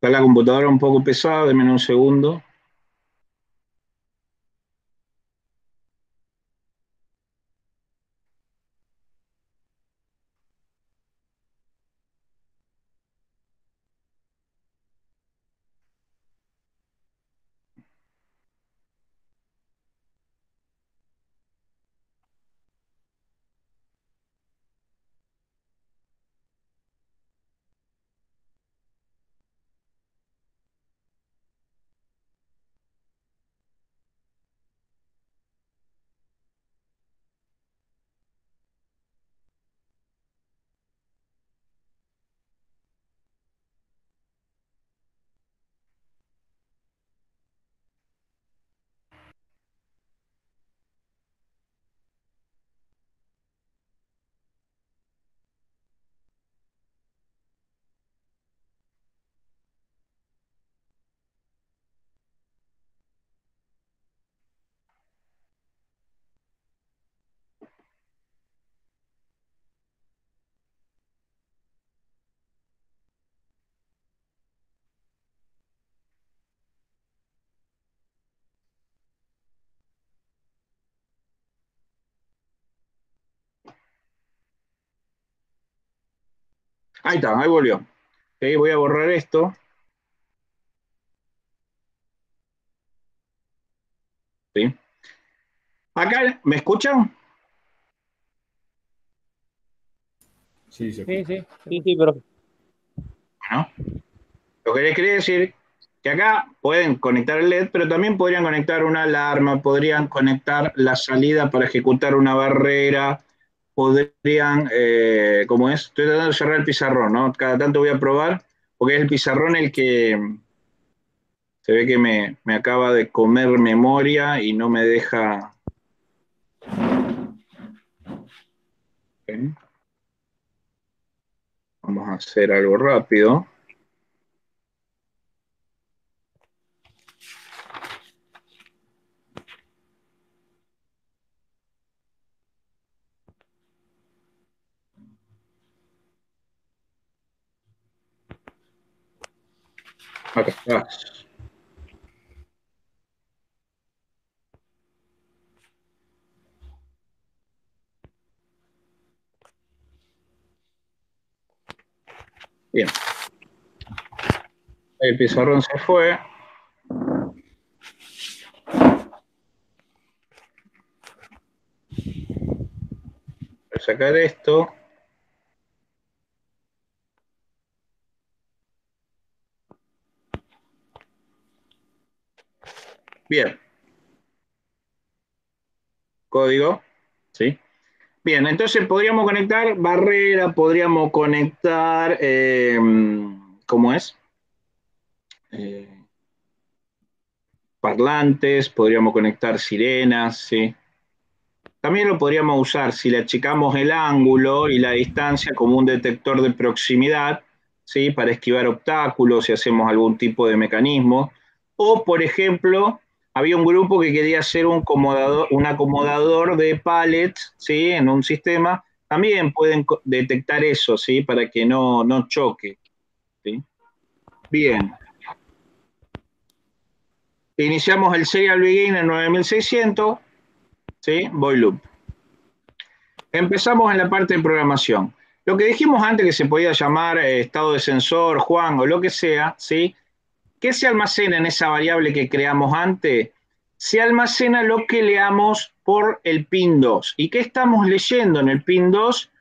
Está la computadora un poco pesada, denme un segundo. Ahí está, ahí volvió. Ok, voy a borrar esto. ¿Sí? Acá, ¿me escuchan? Sí, se Sí, escucha. sí. Sí, sí, pero Bueno, lo que les quería decir que acá pueden conectar el LED, pero también podrían conectar una alarma, podrían conectar la salida para ejecutar una barrera, podrían, ¿cómo es? Estoy tratando de cerrar el pizarrón, ¿no? Cada tanto voy a probar, porque es el pizarrón el que se ve que me acaba de comer memoria y no me deja. Ok, vamos a hacer algo rápido. Acá está. Bien, el pizarrón se fue. Voy a sacar esto. Bien, código. ¿Sí? Bien, entonces podríamos conectar barrera, podríamos conectar, ¿cómo es? Eh, Parlantes, podríamos conectar sirenas, ¿sí? También lo podríamos usar si le achicamos el ángulo y la distancia como un detector de proximidad, ¿sí? Para esquivar obstáculos si hacemos algún tipo de mecanismo. O, por ejemplo, había un grupo que quería hacer un acomodador de pallets, ¿sí? En un sistema. También pueden detectar eso, ¿sí? Para que no choque, ¿sí? Bien. Iniciamos el Serial Begin en 9600, ¿sí? Void loop. Empezamos en la parte de programación. Lo que dijimos antes que se podía llamar estado de sensor, Juan, o lo que sea, ¿sí? ¿Qué se almacena en esa variable que creamos antes? Se almacena lo que leamos por el pin 2. ¿Y qué estamos leyendo en el pin 2?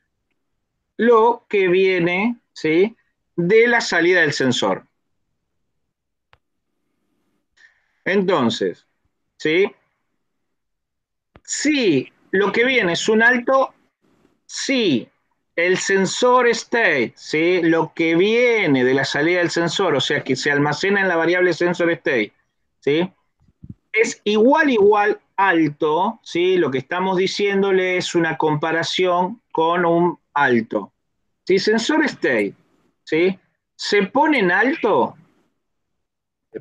Lo que viene, ¿sí? De la salida del sensor. Entonces, ¿sí? Si lo que viene es un alto, sí, el sensor state, ¿sí? Lo que viene de la salida del sensor, o sea, que se almacena en la variable sensor state, ¿sí? Es igual alto, ¿sí? Lo que estamos diciéndole es una comparación con un alto. Si sensor state, ¿sí? Se pone en alto,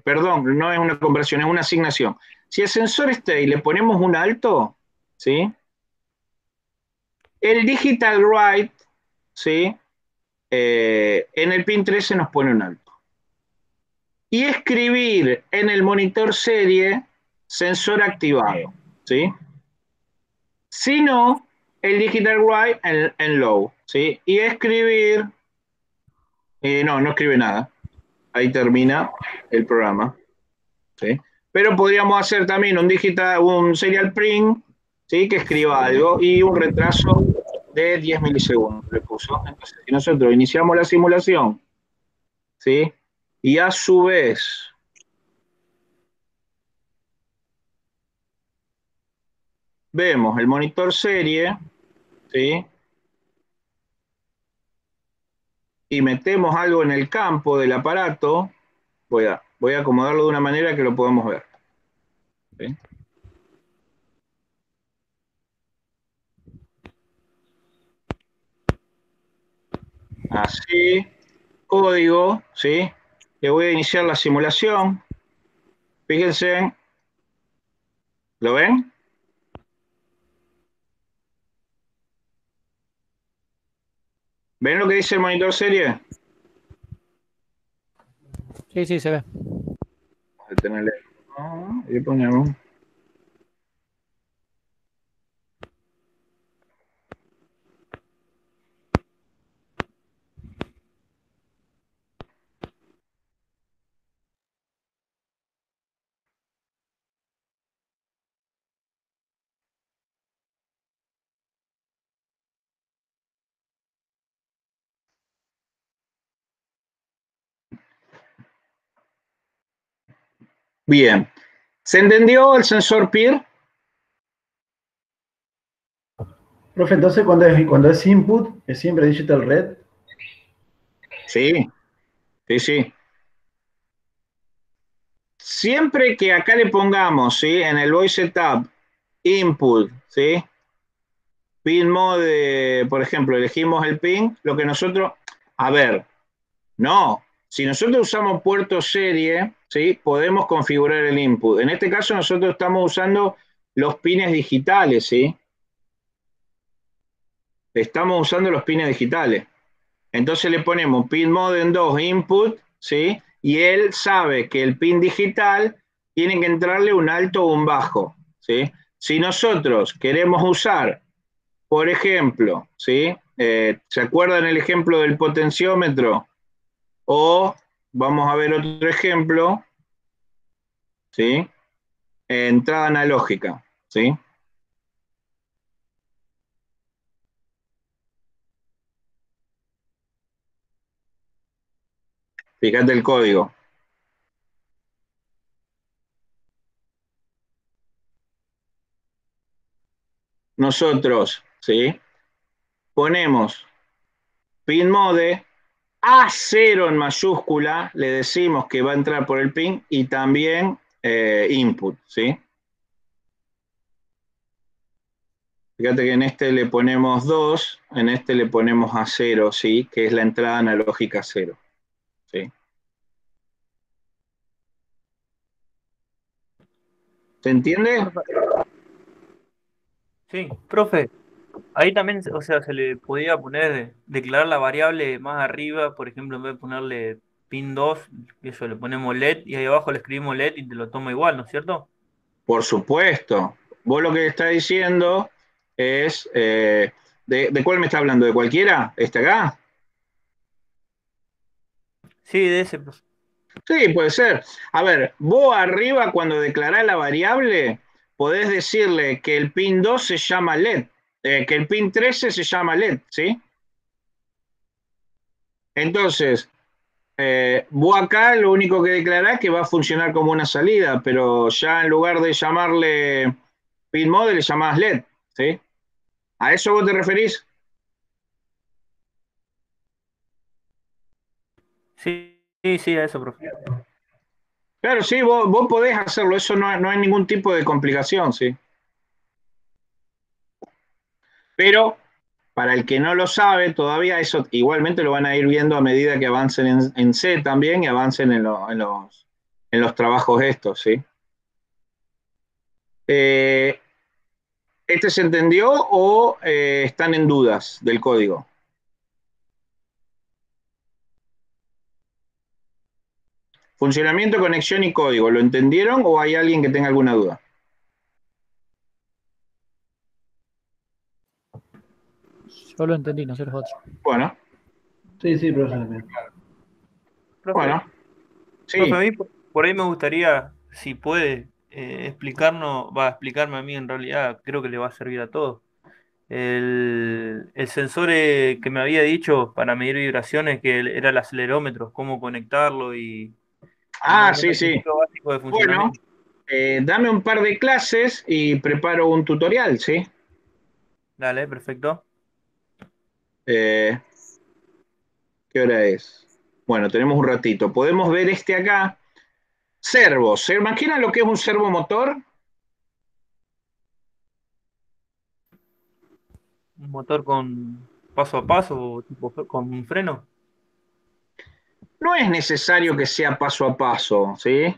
perdón, no es una comparación, es una asignación. Si al sensor state le ponemos un alto, ¿sí? El digital write, ¿sí? En el pin 13 nos pone un alto. Y escribir en el monitor serie sensor activado, ¿sí? Si no, el digital write en low, ¿sí? Y escribir, no escribe nada. Ahí termina el programa, ¿sí? Pero podríamos hacer también un serial print, ¿sí? Que escriba algo y un retraso de 10 milisegundos le puso. Entonces, si nosotros iniciamos la simulación, ¿sí? Y a su vez vemos el monitor serie, ¿sí? Y metemos algo en el campo del aparato, voy a acomodarlo de una manera que lo podamos ver, ¿sí? Así, código, ¿sí? Le voy a iniciar la simulación. Fíjense, ¿lo ven? ¿Ven lo que dice el monitor serie? Sí, sí, se ve. Vamos a detenerle. Y ponemos. Bien. ¿Se entendió el sensor PIR? Profe, entonces cuando es input, es siempre digital red. Sí, sí, sí. Siempre que acá le pongamos, ¿sí? En el voice setup, input, ¿sí? Pin mode, por ejemplo, elegimos el pin, lo que nosotros, a ver, no, si nosotros usamos puerto serie, ¿sí? Podemos configurar el input. En este caso nosotros estamos usando los pines digitales, ¿sí? Estamos usando los pines digitales. Entonces le ponemos pin mode en 2 input, ¿sí? Y él sabe que el pin digital tiene que entrarle un alto o un bajo, ¿sí? Si nosotros queremos usar, por ejemplo, ¿sí? ¿Se acuerdan el ejemplo del potenciómetro? O vamos a ver otro ejemplo, ¿sí? Entrada analógica, ¿sí? Fíjate el código. Nosotros, ¿sí? Ponemos pin mode A0 en mayúscula, le decimos que va a entrar por el pin y también input, ¿sí? Fíjate que en este le ponemos 2, en este le ponemos A0, ¿sí? Que es la entrada analógica 0, ¿sí? ¿Se entiende? Sí, profe, ahí también, o sea, se le podía poner, declarar la variable más arriba, por ejemplo, en vez de ponerle pin 2, eso le ponemos LED y ahí abajo le escribimos LED y te lo toma igual, ¿no es cierto? Por supuesto. Vos lo que está diciendo es, ¿de cuál me está hablando? ¿De cualquiera? ¿Este acá? Sí, de ese, profe. Sí, puede ser. A ver, vos arriba cuando declarás la variable, podés decirle que el pin 2 se llama LED, que el pin 13 se llama LED, ¿sí? Entonces, vos acá lo único que declarás es que va a funcionar como una salida, pero ya en lugar de llamarle pin mode le llamás LED, ¿sí? ¿A eso vos te referís? Sí, sí, sí, a eso, profe. Claro, sí, vos podés hacerlo, eso no hay ningún tipo de complicación, sí. Pero para el que no lo sabe, todavía eso igualmente lo van a ir viendo a medida que avancen en C también y avancen en los trabajos estos, ¿sí? Eh, ¿Este se entendió o están en dudas del código? Funcionamiento, conexión y código, ¿lo entendieron o hay alguien que tenga alguna duda? Yo lo entendí, no sé los otros. Bueno, Sí, sí, profe. También. Profe, bueno, profe, a sí. mí por ahí me gustaría, si puede, explicarnos, va a explicarme a mí en realidad, creo que le va a servir a todos. El sensor que me había dicho para medir vibraciones, que era el acelerómetro, cómo conectarlo y más Ah, o sí, menos el sí. principio básico de Bueno, funcionamiento. dame un par de clases y preparo un tutorial, ¿sí? Dale, perfecto. Eh, ¿Qué hora es? Bueno, tenemos un ratito. Podemos ver este acá. Servos. ¿Se imaginan lo que es un servomotor? Un motor con paso a paso, tipo con un freno. No es necesario que sea paso a paso, ¿sí?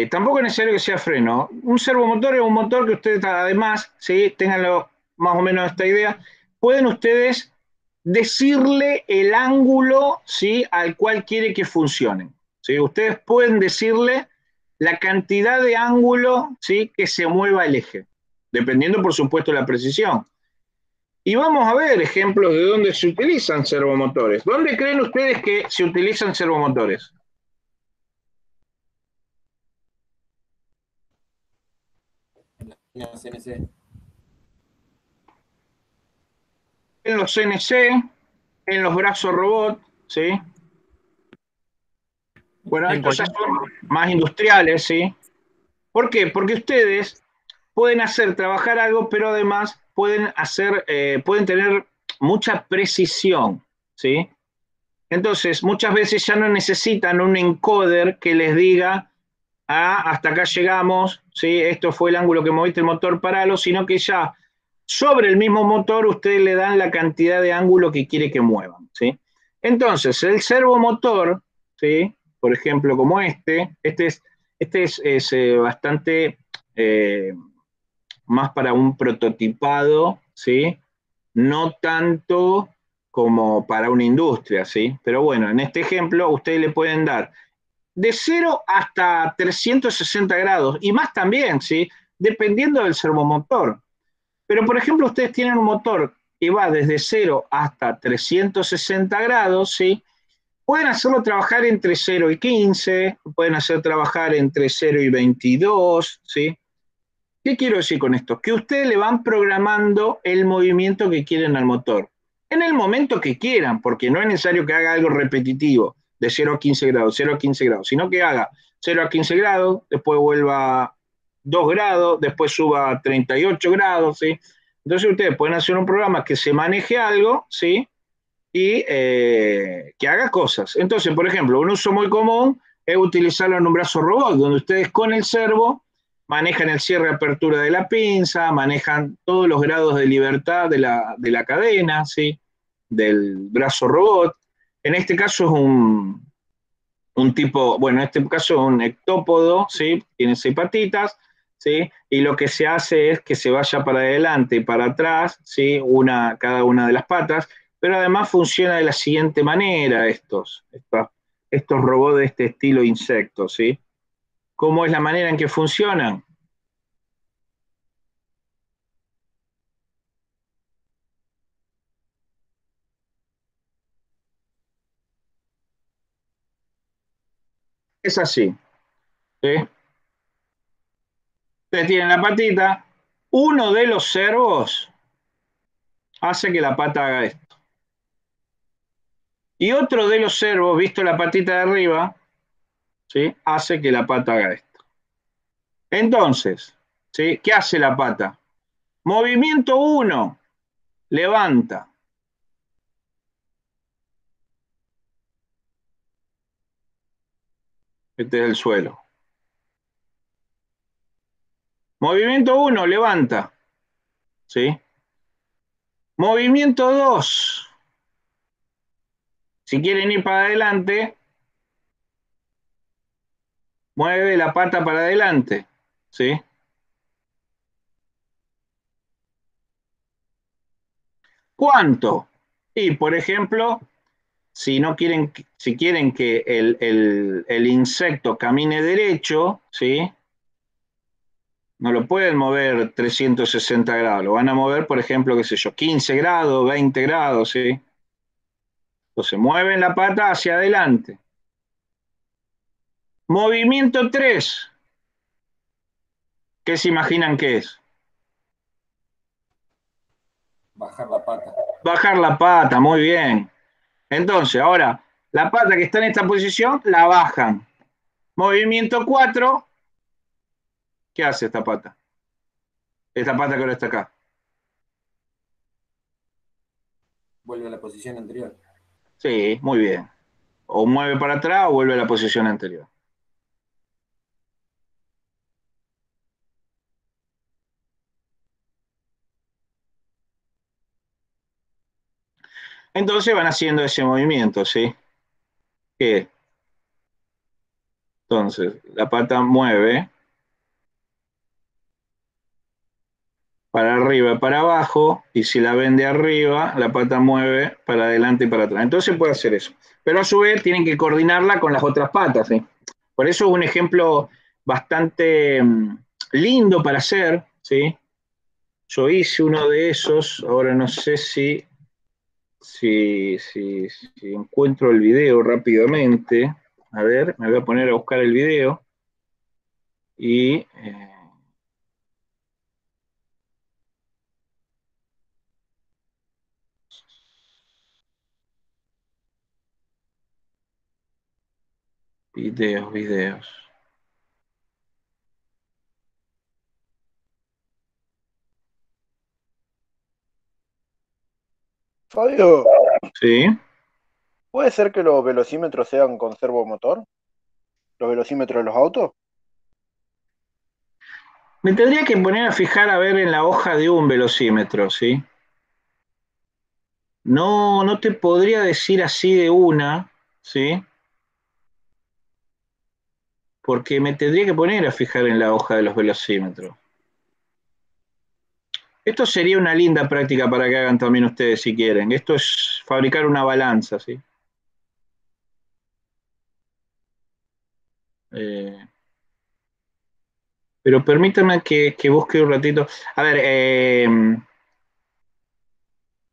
Tampoco es necesario que sea freno. Un servomotor es un motor que ustedes, además, ¿sí? Ténganlo más o menos esta idea, pueden ustedes decirle el ángulo, ¿sí? Al cual quiere que funcione, ¿sí? Ustedes pueden decirle la cantidad de ángulo, ¿sí? Que se mueva el eje, dependiendo, por supuesto, de la precisión. Y vamos a ver ejemplos de dónde se utilizan servomotores. ¿Dónde creen ustedes que se utilizan servomotores? La CNC. En los CNC, en los brazos robot, ¿sí? Bueno, En estos ya cualquier- son más industriales, ¿sí? ¿Por qué? Porque ustedes pueden hacer trabajar algo, pero además pueden tener mucha precisión, ¿sí? Entonces, muchas veces ya no necesitan un encoder que les diga, hasta acá llegamos, ¿sí? Esto fue el ángulo que moviste el motor, paralo, sino que ya sobre el mismo motor ustedes le dan la cantidad de ángulo que quiere que muevan, ¿sí? Entonces, el servomotor, ¿sí? Por ejemplo, como este es bastante eh, más para un prototipado, ¿sí? No tanto como para una industria, ¿sí? Pero bueno, en este ejemplo ustedes le pueden dar de 0 hasta 360 grados y más también, ¿sí? Dependiendo del servomotor. Pero por ejemplo, ustedes tienen un motor que va desde 0 hasta 360 grados, ¿sí? Pueden hacerlo trabajar entre 0 y 15, pueden hacer trabajar entre 0 y 22, ¿sí? ¿Qué quiero decir con esto? Que ustedes le van programando el movimiento que quieren al motor. En el momento que quieran, porque no es necesario que haga algo repetitivo, de 0 a 15 grados, 0 a 15 grados, sino que haga 0 a 15 grados, después vuelva a 2 grados, después suba a 38 grados, ¿sí? Entonces ustedes pueden hacer un programa que se maneje algo, ¿sí? Y que haga cosas. Entonces, por ejemplo, un uso muy común es utilizarlo en un brazo robot, donde ustedes con el servo manejan el cierre y apertura de la pinza, manejan todos los grados de libertad de la cadena, ¿sí? Del brazo robot. En este caso es un tipo, bueno, en este caso es un ectópodo, ¿sí? Tiene 6 patitas, ¿sí? Y lo que se hace es que se vaya para adelante y para atrás, ¿sí? Cada una de las patas, pero además funciona de la siguiente manera estos robots de este estilo insectos, ¿sí? ¿Cómo es la manera en que funcionan? Es así, ¿sí? Ustedes tienen la patita, uno de los servos hace que la pata haga esto. Y otro de los servos, visto la patita de arriba, ¿sí? Hace que la pata haga esto. Entonces, ¿sí? ¿Qué hace la pata? Movimiento 1, levanta. Este es el suelo. Movimiento 1, levanta. ¿Sí? Movimiento 2, si quieren ir para adelante, mueve la pata para adelante. ¿Sí? ¿Cuánto? Y, por ejemplo, si quieren que el insecto camine derecho, ¿sí? No lo pueden mover 360 grados, lo van a mover, por ejemplo, qué sé yo, 15 grados, 20 grados, ¿sí? Entonces mueven la pata hacia adelante. Movimiento 3, ¿qué se imaginan que es? Bajar la pata. Bajar la pata, muy bien. Entonces, ahora, la pata que está en esta posición, la bajan. Movimiento 4, ¿qué hace esta pata? Esta pata que ahora está acá. Vuelve a la posición anterior. Sí, muy bien. O mueve para atrás o vuelve a la posición anterior. Entonces van haciendo ese movimiento, ¿sí? ¿Qué? Entonces, la pata mueve para arriba, para abajo, y si la ven de arriba, la pata mueve para adelante y para atrás. Entonces puede hacer eso. Pero a su vez tienen que coordinarla con las otras patas, ¿sí? Por eso es un ejemplo bastante lindo para hacer, ¿sí? Yo hice uno de esos, ahora no sé si encuentro el video rápidamente. A ver, me voy a poner a buscar el video y Videos. Fabio, Sí. ¿puede ser que los velocímetros sean con servomotor? ¿Los velocímetros de los autos? Me tendría que poner a fijar a ver en la hoja de un velocímetro, ¿sí? No, no te podría decir así de una, ¿sí? Porque me tendría que poner a fijar en la hoja de los velocímetros. Esto sería una linda práctica para que hagan también ustedes si quieren. Esto es fabricar una balanza, ¿sí? Eh, pero permítanme que busque un ratito. A ver,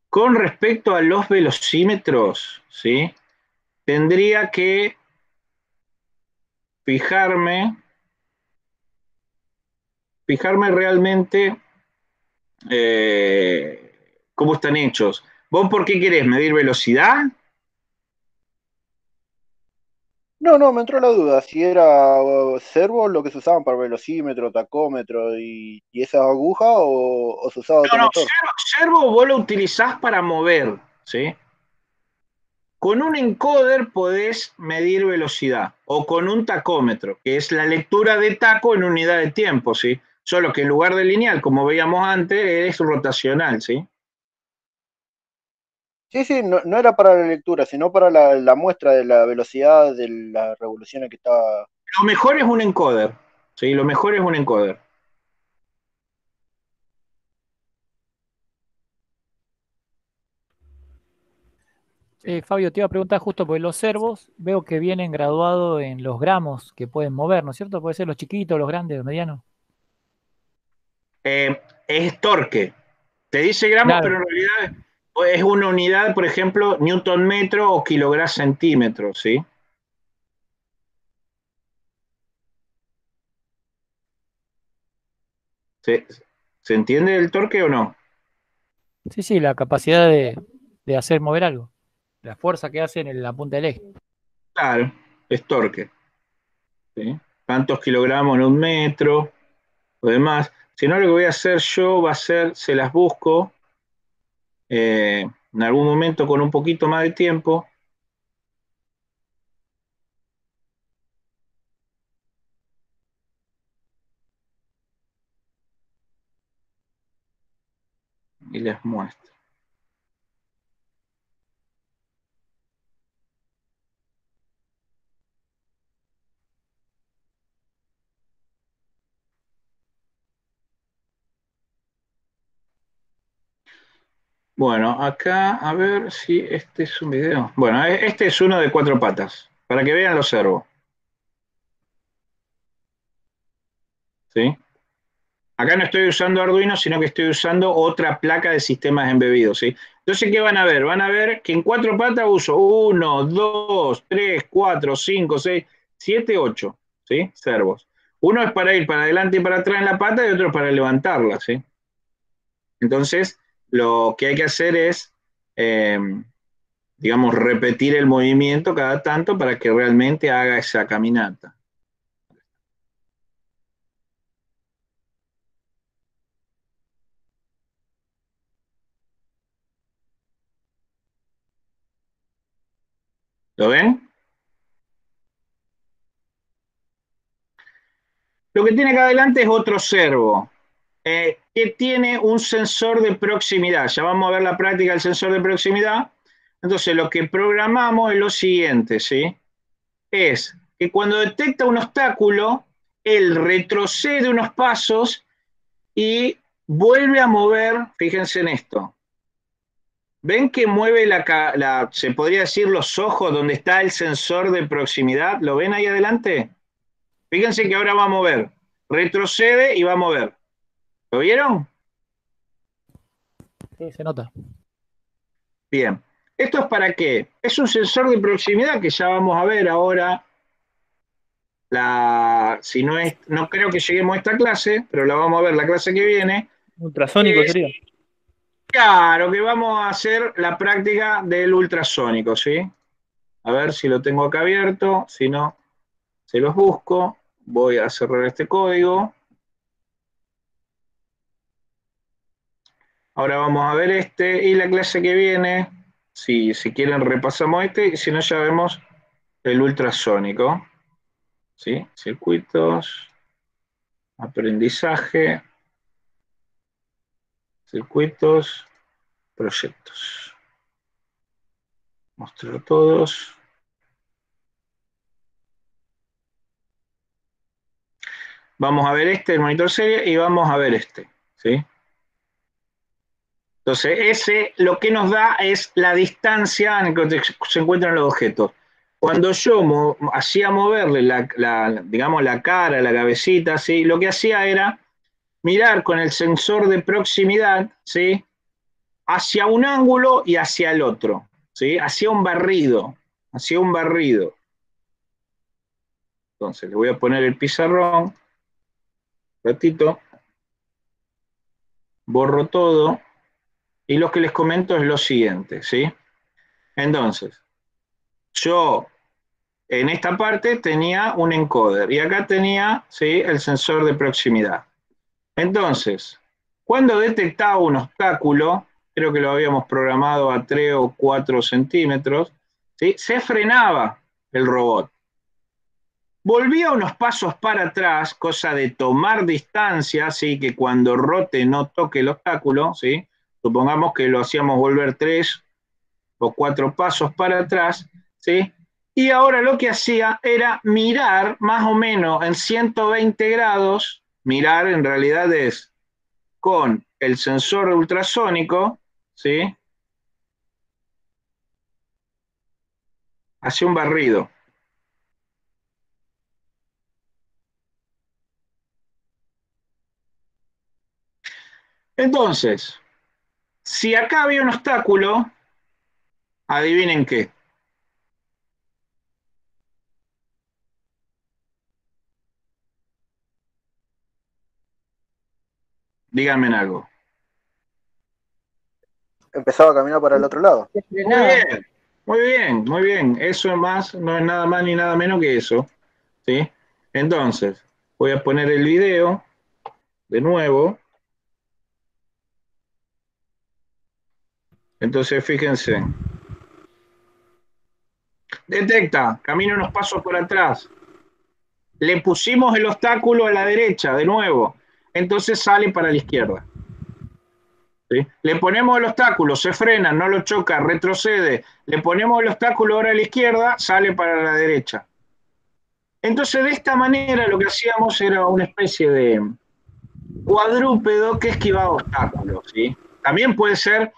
con respecto a los velocímetros, ¿sí? Tendría que fijarme, fijarme realmente cómo están hechos. ¿Vos por qué querés medir velocidad? No, no, me entró la duda. Si era servo lo que se usaban para velocímetro, tacómetro y esas agujas o se usaba No, otro no, motor. servo vos lo utilizás para mover, ¿sí? Con un encoder podés medir velocidad o con un tacómetro, que es la lectura de taco en unidad de tiempo, ¿sí? Solo que en lugar de lineal, como veíamos antes, es rotacional, ¿sí? Sí, sí, no, no era para la lectura, sino para la muestra de la velocidad de las revoluciones que estaba. Lo mejor es un encoder, ¿sí? Lo mejor es un encoder. Fabio, te iba a preguntar justo porque los servos veo que vienen graduados en los gramos que pueden mover, ¿no es cierto? Puede ser los chiquitos, los grandes, los medianos. Es torque. Te dice gramos, pero Claro. en realidad es una unidad, por ejemplo, newton metro o kilogramo centímetro, ¿sí? ¿Se, ¿Se entiende el torque o no? Sí, sí, la capacidad de hacer mover algo. La fuerza que hacen en la punta del eje. Claro, es torque, ¿sí? Tantos kilogramos en un metro, o demás. Si no, lo que voy a hacer yo va a ser, se las busco en algún momento con un poquito más de tiempo. Y les muestro. Bueno, acá, a ver si este es un video. Bueno, este es uno de 4 patas, para que vean los servos, ¿sí? Acá no estoy usando Arduino, sino que estoy usando otra placa de sistemas embebidos, ¿sí? Entonces, ¿qué van a ver? Van a ver que en 4 patas uso 1, 2, 3, 4, 5, 6, 7, 8, ¿sí? Servos. Uno es para ir para adelante y para atrás en la pata y otro para levantarla, ¿sí? Entonces, lo que hay que hacer es, eh, digamos, repetir el movimiento cada tanto para que realmente haga esa caminata. ¿Lo ven? Lo que tiene acá adelante es otro servo, que tiene un sensor de proximidad. Ya vamos a ver la práctica del sensor de proximidad. Entonces, lo que programamos es lo siguiente, ¿sí? Es que cuando detecta un obstáculo, él retrocede unos pasos y vuelve a mover, fíjense en esto. ¿Ven que mueve se podría decir los ojos donde está el sensor de proximidad? ¿Lo ven ahí adelante? Fíjense que ahora va a mover. Retrocede y va a mover. ¿Lo vieron? Sí, se nota. Bien. ¿Esto es para qué? Es un sensor de proximidad que ya vamos a ver ahora. Si no es, no creo que lleguemos a esta clase, pero la vamos a ver la clase que viene. Ultrasónico sería. Claro que vamos a hacer la práctica del ultrasónico, ¿sí? A ver si lo tengo acá abierto, si no. Se los busco, voy a cerrar este código. Ahora vamos a ver este, y la clase que viene, si quieren repasamos este, y si no ya vemos el ultrasónico. ¿Sí? Circuitos, aprendizaje, circuitos, proyectos. Mostrar todos. Vamos a ver este, el monitor serie, y vamos a ver este. ¿Sí? Entonces, ese lo que nos da es la distancia en la que se encuentran los objetos. Cuando yo hacía moverle digamos, la cara, la cabecita, ¿sí? Lo que hacía era mirar con el sensor de proximidad, ¿sí? Hacia un ángulo y hacia el otro, ¿sí? Hacia un barrido. Entonces, le voy a poner el pizarrón, un ratito, borro todo, y lo que les comento es lo siguiente, ¿sí? Entonces, yo en esta parte tenía un encoder y acá tenía, ¿sí?, el sensor de proximidad. Entonces, cuando detectaba un obstáculo, creo que lo habíamos programado a 3 o 4 centímetros, ¿sí?, se frenaba el robot. Volvía unos pasos para atrás, cosa de tomar distancia, ¿sí?, que cuando rote no toque el obstáculo, ¿sí? Supongamos que lo hacíamos volver 3 o 4 pasos para atrás, ¿sí? Y ahora lo que hacía era mirar más o menos en 120 grados, mirar en realidad es con el sensor ultrasónico, ¿sí?, hacia un barrido. Entonces, si acá había un obstáculo, adivinen qué. Díganme en algo. Empezaba a caminar para el otro lado. Muy bien, muy bien, muy bien. Eso es más, no es nada más ni nada menos que eso, ¿sí? Entonces, voy a poner el video de nuevo. Entonces, fíjense. Detecta, camina unos pasos por atrás. Le pusimos el obstáculo a la derecha, de nuevo. Entonces sale para la izquierda. ¿Sí? Le ponemos el obstáculo, se frena, no lo choca, retrocede. Le ponemos el obstáculo ahora a la izquierda, sale para la derecha. Entonces, de esta manera lo que hacíamos era una especie de cuadrúpedo que esquivaba obstáculos, ¿sí? También puede ser,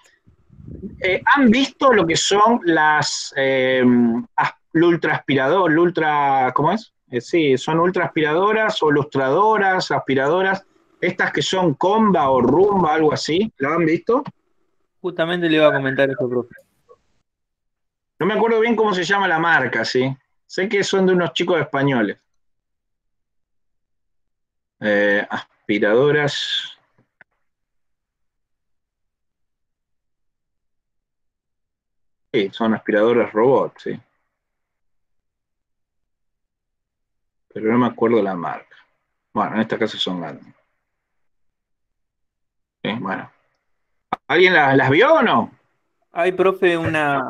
¿han visto lo que son el ultraaspirador, ¿cómo es? Sí, son ultraaspiradoras o lustradoras, aspiradoras, estas que son Comba o Rumba, algo así, ¿lo han visto? Justamente le iba a comentar eso, profe. No me acuerdo bien cómo se llama la marca, ¿sí? Sé que son de unos chicos españoles. Aspiradoras. Sí, son aspiradoras robot, sí. Pero no me acuerdo la marca. Bueno, en este caso son grandes. Sí, bueno. ¿Alguien las vio o no? Hay, profe, una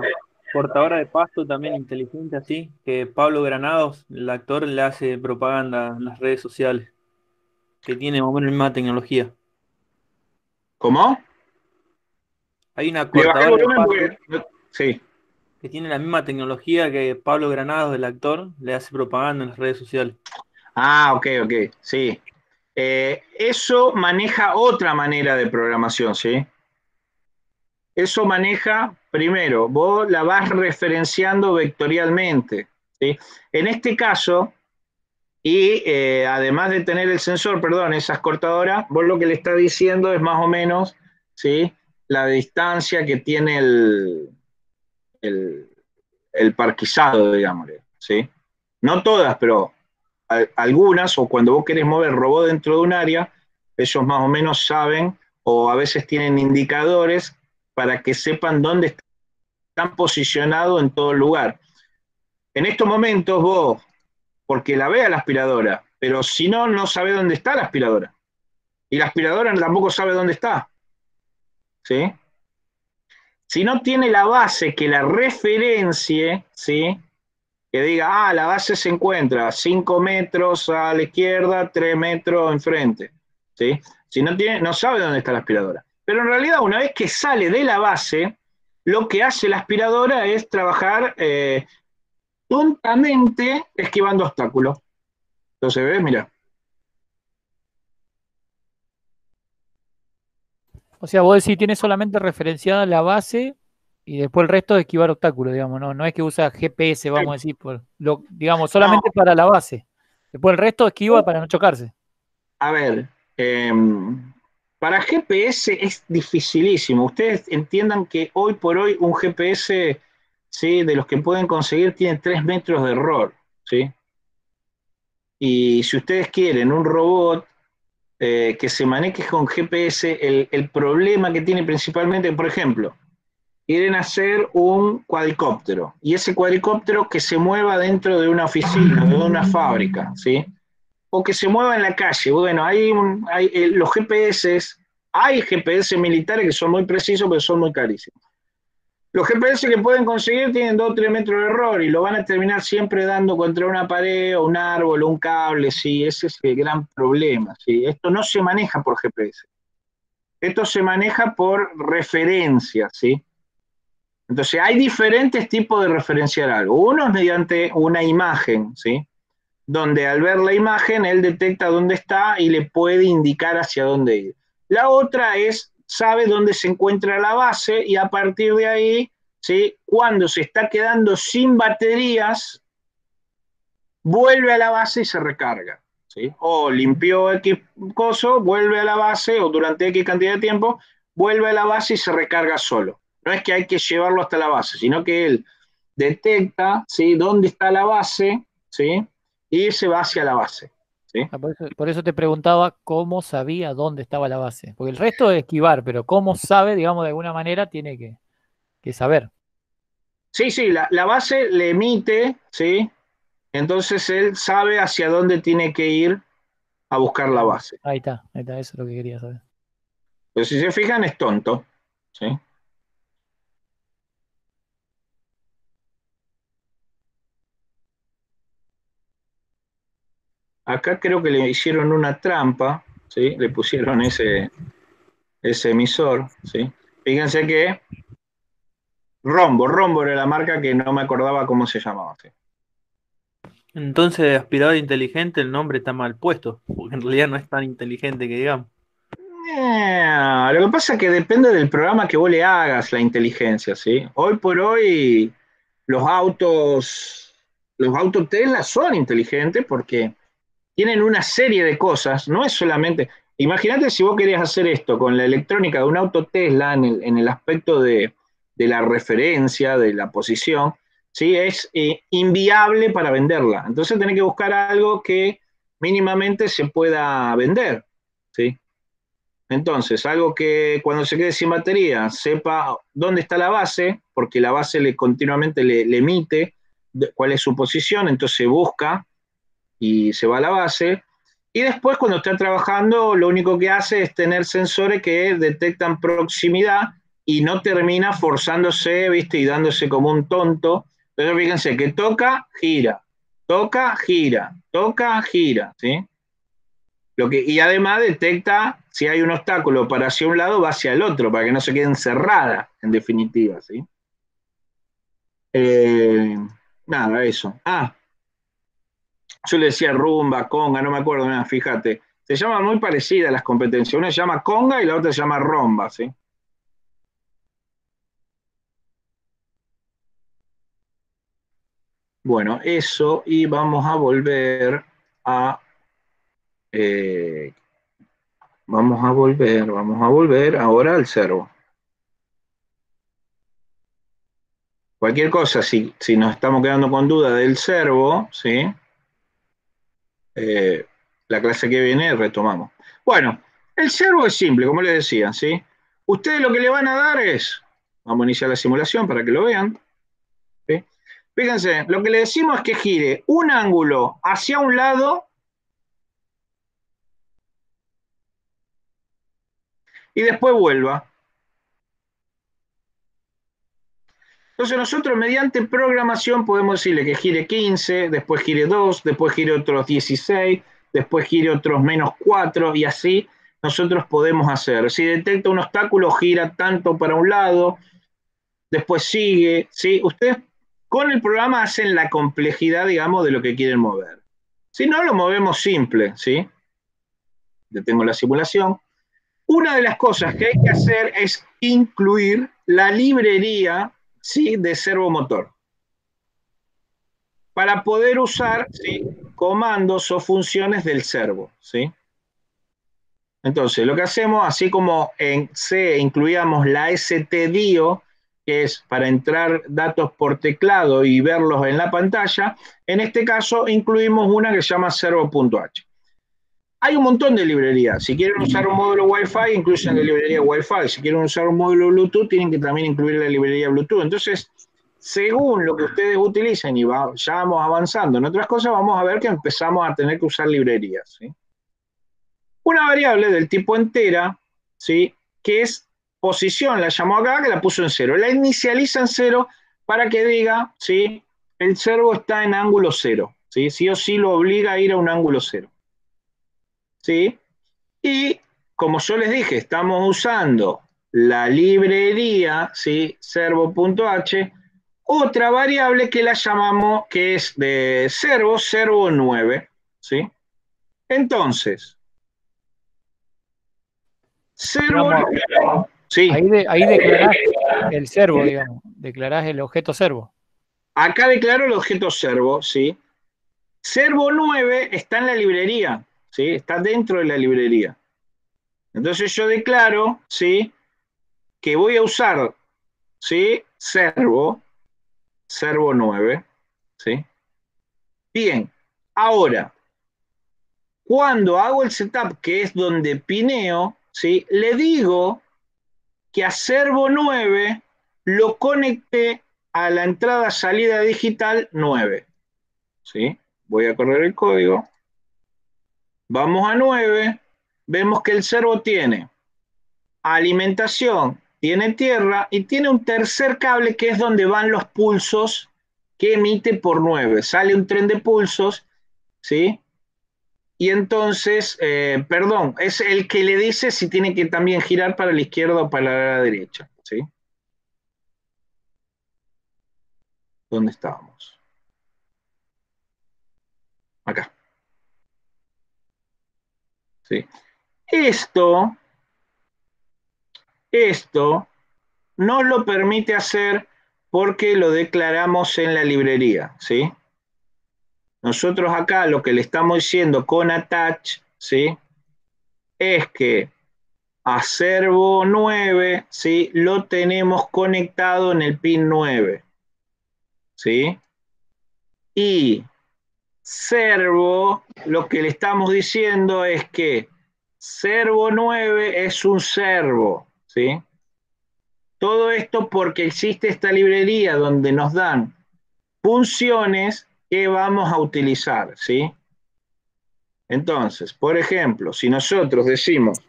cortadora de pasto también inteligente así, que Pablo Granados, el actor, le hace propaganda en las redes sociales, que tiene más o menos la misma tecnología. ¿Cómo? Hay una Le bajé el cortadora de volumen pasto porque. Sí. que tiene la misma tecnología que Pablo Granados, el actor, le hace propaganda en las redes sociales. Ah, ok, sí. Eso maneja otra manera de programación, ¿sí? Eso maneja, primero, vos la vas referenciando vectorialmente, ¿sí? En este caso, y además de tener el sensor, perdón, esas cortadoras, vos lo que le está diciendo es más o menos, ¿sí?, la distancia que tiene el parquizado, digamos, ¿sí? No todas, pero algunas, o cuando vos querés mover robot dentro de un área, ellos más o menos saben, o a veces tienen indicadores para que sepan dónde están posicionados en todo lugar. En estos momentos vos porque la ve a la aspiradora, pero si no, no sabe dónde está la aspiradora. Y la aspiradora tampoco sabe dónde está. ¿Sí? Si no tiene la base que la referencie, ¿sí? Que diga, la base se encuentra 5 metros a la izquierda, 3 metros enfrente. ¿Sí? Si no tiene, no sabe dónde está la aspiradora. Pero en realidad, una vez que sale de la base, lo que hace la aspiradora es trabajar tontamente esquivando obstáculos. Entonces, ¿ves? Mira. O sea, vos decís, tiene solamente referenciada la base y después el resto de esquivar obstáculos, digamos, no es que usa GPS, vamos a decir, digamos, solamente para la base. Después el resto esquiva para no chocarse. A ver, para GPS es dificilísimo. Ustedes entiendan que hoy por hoy un GPS, ¿sí? De los que pueden conseguir tiene 3 metros de error, ¿sí? Y si ustedes quieren un robot que se maneje con GPS, el problema que tiene principalmente, por ejemplo, quieren hacer un cuadricóptero, y ese cuadricóptero que se mueva dentro de una oficina, de una fábrica, ¿sí? O que se mueva en la calle. Bueno, los GPS, hay GPS militares que son muy precisos, pero son muy carísimos. Los GPS que pueden conseguir tienen 2 o 3 metros de error y lo van a terminar siempre dando contra una pared o un árbol o un cable, sí, ese es el gran problema. ¿Sí? Esto no se maneja por GPS. Esto se maneja por referencia, ¿sí? Entonces, hay diferentes tipos de referenciar algo. Uno es mediante una imagen, ¿sí? Donde al ver la imagen él detecta dónde está y le puede indicar hacia dónde ir. La otra es, sabe dónde se encuentra la base y a partir de ahí, ¿sí? Cuando se está quedando sin baterías, vuelve a la base y se recarga. ¿Sí? O limpió X coso, vuelve a la base, o durante X cantidad de tiempo, vuelve a la base y se recarga solo. No es que hay que llevarlo hasta la base, sino que él detecta, ¿sí? Dónde está la base, ¿sí? Y se va hacia la base. ¿Sí? Por eso te preguntaba cómo sabía dónde estaba la base. Porque el resto es esquivar, pero cómo sabe, digamos, de alguna manera tiene que saber. Sí, la base le emite, ¿sí? Entonces él sabe hacia dónde tiene que ir a buscar la base. Ahí está, eso es lo que quería saber. Pero si se fijan, es tonto. ¿Sí? Acá creo que le hicieron una trampa, ¿sí? Le pusieron ese emisor, ¿sí? Fíjense que Rombo era la marca que no me acordaba cómo se llamaba. ¿Sí? Entonces, aspirador inteligente, el nombre está mal puesto, porque en realidad no es tan inteligente que digamos. Lo que pasa es que depende del programa que vos le hagas la inteligencia, ¿sí? Hoy por hoy los autos Tesla son inteligentes porque tienen una serie de cosas, no es solamente. Imagínate si vos querías hacer esto con la electrónica de un auto Tesla en el aspecto de la referencia, de la posición, ¿sí? Es inviable para venderla. Entonces tenés que buscar algo que mínimamente se pueda vender, ¿sí? Entonces, algo que cuando se quede sin batería sepa dónde está la base, porque la base continuamente le emite cuál es su posición, entonces busca y se va a la base. Y después, cuando está trabajando, lo único que hace es tener sensores que detectan proximidad y no termina forzándose, ¿viste? Y dándose como un tonto. Entonces, fíjense que toca, gira, toca, gira, toca, gira, ¿sí? Y además detecta si hay un obstáculo para hacia un lado, va hacia el otro, para que no se quede encerrada, en definitiva, ¿sí? Nada, eso. Yo le decía rumba, conga, no me acuerdo nada, fíjate. Se llaman muy parecidas las competencias. Una se llama conga y la otra se llama romba, ¿sí? Bueno, eso, y vamos a volver a. Vamos a volver ahora al servo. Cualquier cosa, si nos estamos quedando con duda del servo, ¿sí? La clase que viene retomamos. Bueno, el servo es simple, como les decía, ¿sí? Ustedes lo que le van a dar es, vamos a iniciar la simulación para que lo vean, ¿sí? Fíjense, lo que le decimos es que gire un ángulo hacia un lado y después vuelva. Entonces nosotros mediante programación podemos decirle que gire 15, después gire 2, después gire otros 16, después gire otros -4 y así nosotros podemos hacer. Si detecta un obstáculo, gira tanto para un lado, después sigue, ¿sí? Ustedes con el programa hacen la complejidad, digamos, de lo que quieren mover. Si no, lo movemos simple, ¿sí? Detengo la simulación. Una de las cosas que hay que hacer es incluir la librería, ¿sí?, de servomotor para poder usar, ¿sí?, comandos o funciones del servo, ¿sí? Entonces, lo que hacemos, así como en C incluíamos la stdio, que es para entrar datos por teclado y verlos en la pantalla, en este caso incluimos una que se llama servo.h. Hay un montón de librerías. Si quieren usar un módulo Wi-Fi, incluyen la librería Wi-Fi. Si quieren usar un módulo Bluetooth, tienen que también incluir la librería Bluetooth. Entonces, según lo que ustedes utilicen y ya vamos avanzando en otras cosas, vamos a ver que empezamos a tener que usar librerías, ¿sí? Una variable del tipo entera, ¿sí?, que es posición, la llamó acá, que la puso en 0. La inicializa en 0 para que diga, ¿sí?, el servo está en ángulo 0, ¿sí? Sí o sí lo obliga a ir a un ángulo 0. ¿Sí? Y como yo les dije, estamos usando la librería, ¿sí?, servo.h, otra variable que la llamamos, que es de servo9, ¿sí? Entonces, servo, Digamos, sí, ahí declarás el servo, digamos, declarás el objeto servo. acá declaro el objeto servo, ¿sí? Servo9 está en la librería, ¿sí? Está dentro de la librería. Entonces yo declaro, ¿sí?, que voy a usar, ¿sí?, servo9, ¿sí? Bien, ahora, cuando hago el setup, que es donde pineo, ¿sí?, le digo que a servo9 lo conecte a la entrada salida digital 9, ¿sí? Voy a correr el código. Vamos a 9, vemos que el servo tiene alimentación, tiene tierra y tiene un tercer cable que es donde van los pulsos que emite por 9. Sale un tren de pulsos, ¿sí? Y entonces, perdón, es el que le dice si tiene que también girar para la izquierda o para la derecha, ¿sí? ¿Dónde estábamos? Acá. ¿Sí? Esto no lo permite hacer porque lo declaramos en la librería, ¿sí? Nosotros acá lo que le estamos diciendo con attach, ¿sí?, es que a servo9, ¿sí?, lo tenemos conectado en el pin 9, ¿sí? Y servo, lo que le estamos diciendo es que servo9 es un servo, ¿sí? Todo esto porque existe esta librería donde nos dan funciones que vamos a utilizar, ¿sí? Entonces, por ejemplo, si nosotros decimos,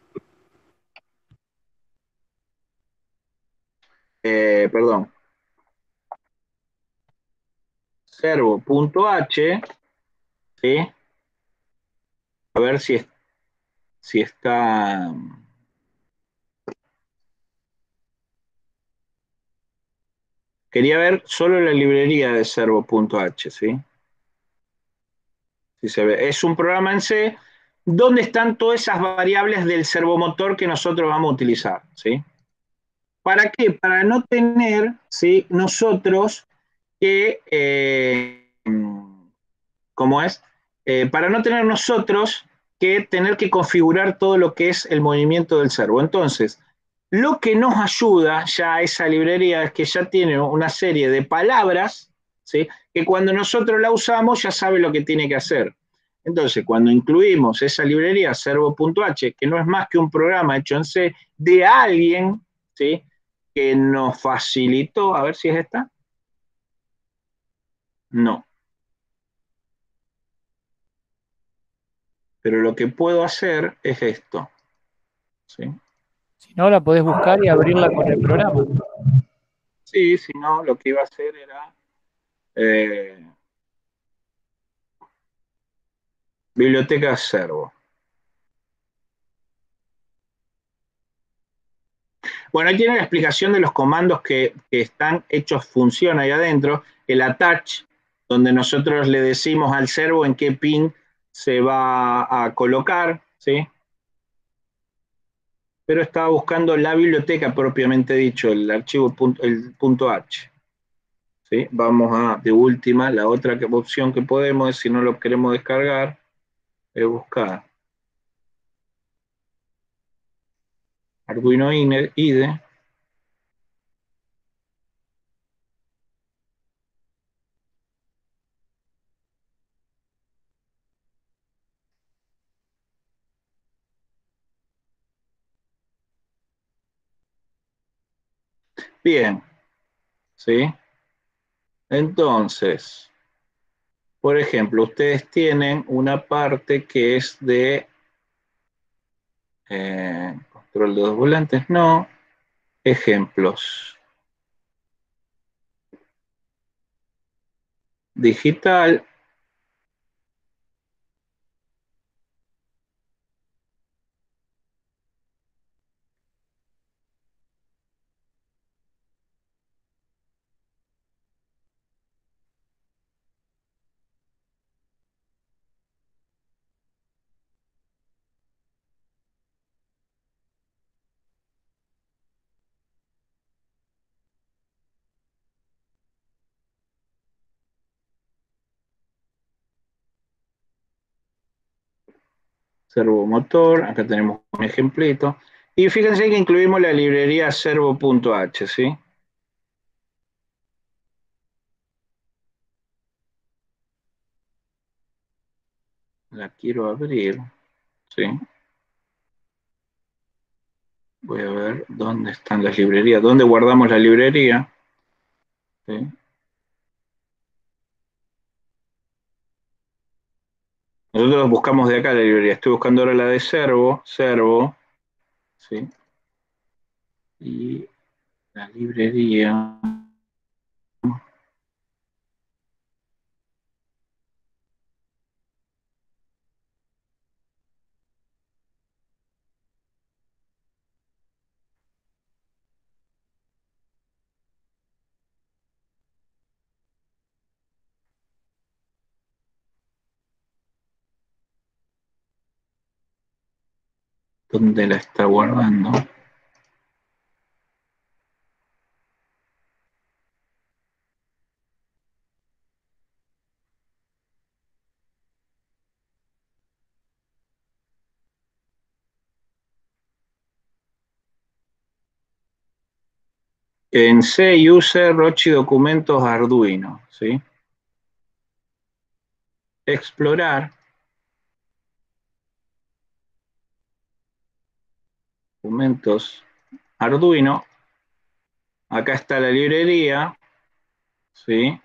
perdón, servo.h, ¿sí?, a ver si está... Quería ver solo la librería de servo.h, ¿sí? Si se ve. Es un programa en C donde están todas esas variables del servomotor que nosotros vamos a utilizar, ¿sí? ¿Para qué? Para no tener, ¿sí?, nosotros que, ¿cómo es? Para no tener nosotros que tener que configurar todo lo que es el movimiento del servo. Entonces, lo que nos ayuda ya a esa librería es que ya tiene una serie de palabras, ¿sí?, que cuando nosotros la usamos ya sabe lo que tiene que hacer. Entonces, cuando incluimos esa librería servo.h, que no es más que un programa hecho en C de alguien, ¿sí?, que nos facilitó, a ver si es esta. No. Pero lo que puedo hacer es esto. ¿Sí? Si no, la podés buscar y abrirla con el programa. Sí, si no, lo que iba a hacer era biblioteca servo. Bueno, ahí tiene la explicación de los comandos que están hechos función ahí adentro. El attach, donde nosotros le decimos al servo en qué pin se va a colocar, ¿sí? Pero estaba buscando la biblioteca propiamente dicho, el archivo, el punto H. ¿Sí? Vamos a, de última, la otra opción que podemos, si no lo queremos descargar, es buscar Arduino IDE. Bien, ¿sí? Entonces, por ejemplo, ustedes tienen una parte que es de control de dos volantes, no, ejemplos. Digital, servomotor, acá tenemos un ejemplito. Y fíjense que incluimos la librería servo.h, ¿sí? La quiero abrir, ¿sí? Voy a ver dónde están las librerías, dónde guardamos la librería, ¿sí? Nosotros buscamos de acá la librería, estoy buscando ahora la de servo, ¿sí? Y la librería, ¿dónde la está guardando? En C user Rochi documentos Arduino, ¿sí? Explorar documentos Arduino. Acá está la librería, ¿sí?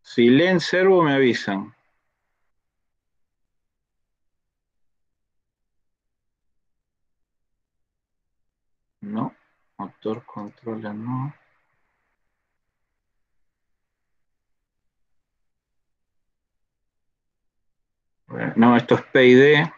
Si leen servo me avisan. No, motor controla no. No, esto es PID.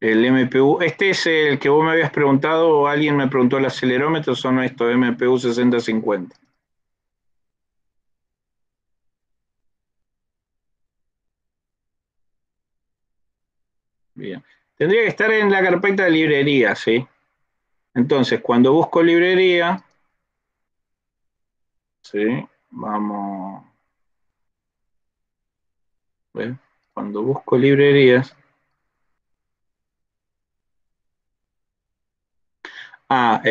El MPU, este es el que vos me habías preguntado, o alguien me preguntó el acelerómetro, son estos MPU 6050. Bien. Tendría que estar en la carpeta de librería, ¿sí? Entonces, cuando busco librería, ¿sí? Vamos. ¿Ves? Cuando busco librerías, Ah,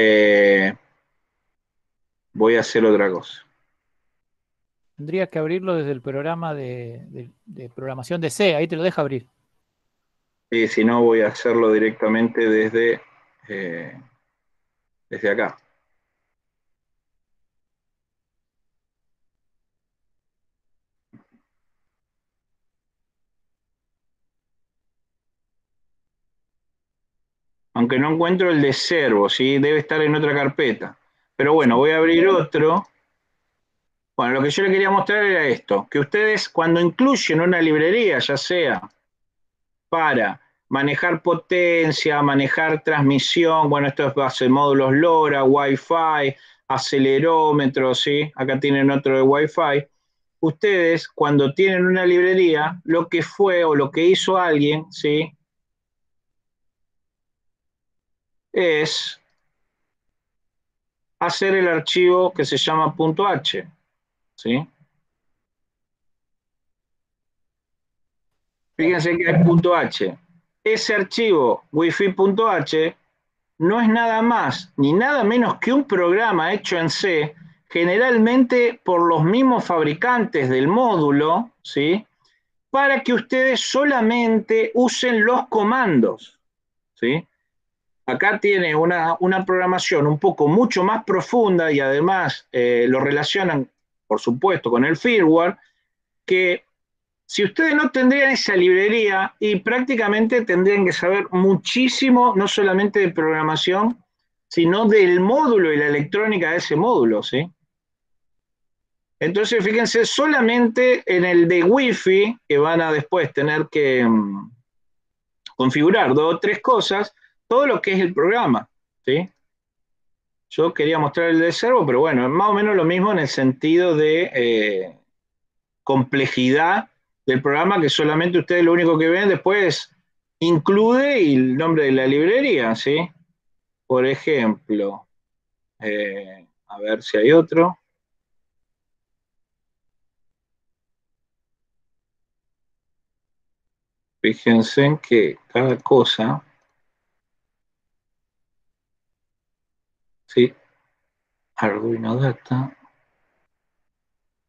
voy a hacer otra cosa. Tendrías que abrirlo desde el programa de programación de C, ahí te lo deja abrir. Y si no, voy a hacerlo directamente desde acá. Aunque no encuentro el de servo, ¿sí? Debe estar en otra carpeta. Pero bueno, voy a abrir otro. Bueno, lo que yo le quería mostrar era esto, que ustedes cuando incluyen una librería, ya sea para manejar potencia, manejar transmisión, bueno, esto es base módulos LoRa, Wi-Fi, acelerómetro, ¿sí? Acá tienen otro de Wi-Fi. Ustedes cuando tienen una librería, lo que fue o lo que hizo alguien, ¿sí? Es hacer el archivo que se llama .h, ¿sí? Fíjense que hay .h. Ese archivo wifi.h no es nada más ni nada menos que un programa hecho en C, generalmente por los mismos fabricantes del módulo, ¿sí? Para que ustedes solamente usen los comandos, ¿sí? Acá tiene una programación un poco mucho más profunda y además lo relacionan, por supuesto, con el firmware, que si ustedes no tendrían esa librería y prácticamente tendrían que saber muchísimo, no solamente de programación, sino del módulo y la electrónica de ese módulo, ¿sí? Entonces, fíjense, solamente en el de Wi-Fi, que van a después tener que configurar 2 o 3 cosas, todo lo que es el programa, ¿sí? Yo quería mostrar el de servo, pero bueno, es más o menos lo mismo en el sentido de complejidad del programa, que solamente ustedes lo único que ven después incluye y el nombre de la librería, ¿sí? Por ejemplo, a ver si hay otro. Fíjense en que cada cosa, ¿sí? Arduino Data.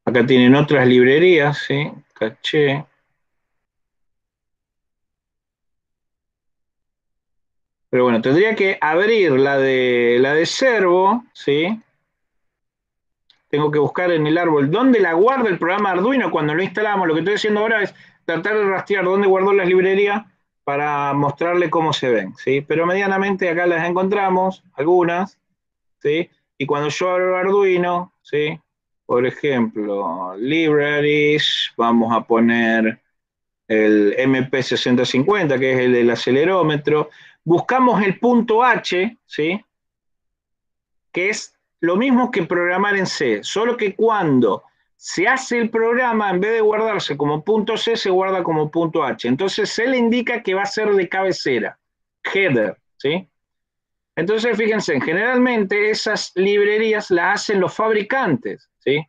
Acá tienen otras librerías, ¿sí? Caché. Pero bueno, tendría que abrir la de servo, ¿sí? Tengo que buscar en el árbol dónde la guarda el programa Arduino cuando lo instalamos. Lo que estoy haciendo ahora es tratar de rastrear dónde guardó las librerías para mostrarle cómo se ven, ¿sí? Pero medianamente acá las encontramos, algunas, ¿sí? Y cuando yo abro Arduino, ¿sí? Por ejemplo, libraries, vamos a poner el MP6050, que es el del acelerómetro. Buscamos el punto H, ¿sí? Que es lo mismo que programar en C, solo que cuando se hace el programa, en vez de guardarse como punto C, se guarda como punto H. Entonces se le indica que va a ser de cabecera, header, ¿sí? Entonces, fíjense, generalmente esas librerías las hacen los fabricantes, ¿sí?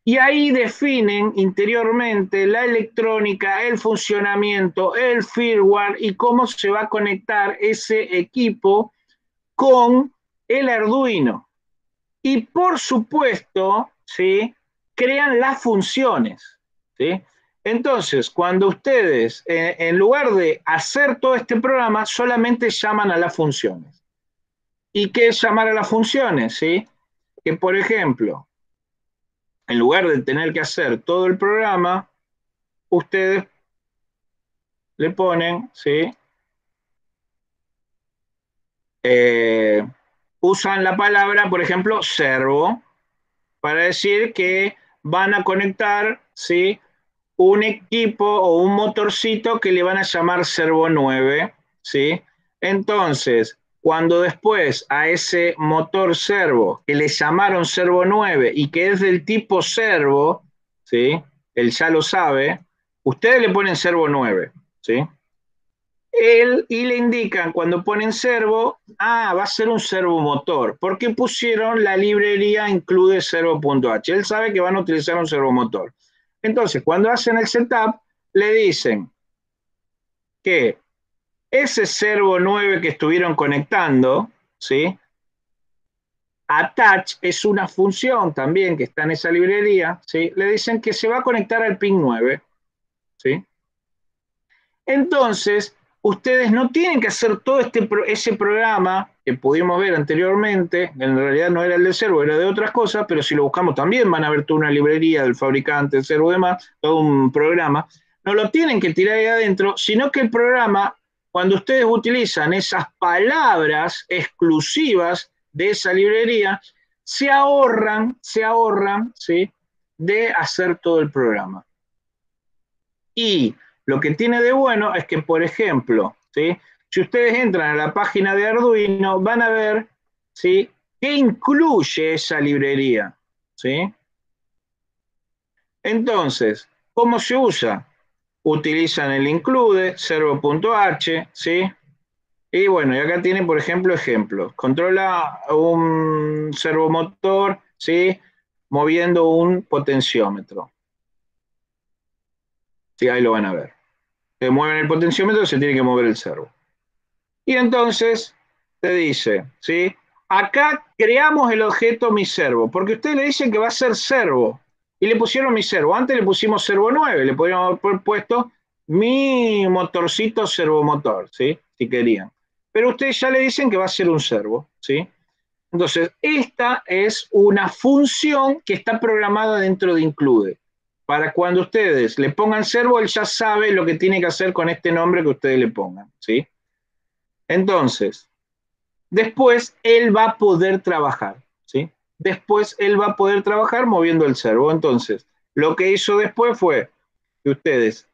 Y ahí definen interiormente la electrónica, el funcionamiento, el firmware y cómo se va a conectar ese equipo con el Arduino. Y por supuesto, ¿sí? Crean las funciones, ¿sí? Entonces, cuando ustedes, en lugar de hacer todo este programa, solamente llaman a las funciones. ¿Y qué es llamar a las funciones? ¿Sí? Que, por ejemplo, en lugar de tener que hacer todo el programa, ustedes le ponen, ¿sí? Usan la palabra, por ejemplo, servo, para decir que van a conectar, ¿sí? Un equipo o un motorcito que le van a llamar servo 9, ¿sí? Entonces, cuando después a ese motor servo que le llamaron servo 9 y que es del tipo servo, ¿sí? Él ya lo sabe, ustedes le ponen servo 9, ¿sí? Y le indican cuando ponen servo, va a ser un servomotor, porque pusieron la librería include servo.h. Él sabe que van a utilizar un servomotor. Entonces, cuando hacen el setup, le dicen que ese servo 9 que estuvieron conectando, ¿sí? attach es una función también que está en esa librería, ¿sí? Le dicen que se va a conectar al pin 9, ¿sí? Entonces, ustedes no tienen que hacer todo ese programa que pudimos ver anteriormente, en realidad no era el de servo, era de otras cosas, pero si lo buscamos también van a ver toda una librería del fabricante, el servo y demás, todo un programa. No lo tienen que tirar ahí adentro, sino que el programa, cuando ustedes utilizan esas palabras exclusivas de esa librería, se ahorran, ¿sí?, de hacer todo el programa. Y lo que tiene de bueno es que, por ejemplo, ¿sí?, si ustedes entran a la página de Arduino, van a ver, ¿sí?, qué incluye esa librería, ¿sí? Entonces, ¿cómo se usa? Utilizan el include, servo.h, ¿sí? Y bueno, y acá tienen, por ejemplo, ejemplos. Controla un servomotor, ¿sí?, moviendo un potenciómetro. Sí, ahí lo van a ver. Se mueven el potenciómetro, se tiene que mover el servo. Y entonces te dice, ¿sí?, acá creamos el objeto mi servo, porque ustedes le dicen que va a ser servo, y le pusieron mi servo. Antes le pusimos servo 9, le podríamos haber puesto mi motorcito servomotor, ¿sí?, si querían. Pero ustedes ya le dicen que va a ser un servo, ¿sí? Entonces, esta es una función que está programada dentro de include. Para cuando ustedes le pongan servo, él ya sabe lo que tiene que hacer con este nombre que ustedes le pongan, ¿sí? Entonces, después él va a poder trabajar, ¿sí? Después él va a poder trabajar moviendo el servo. Entonces, lo que hizo después fue que ustedes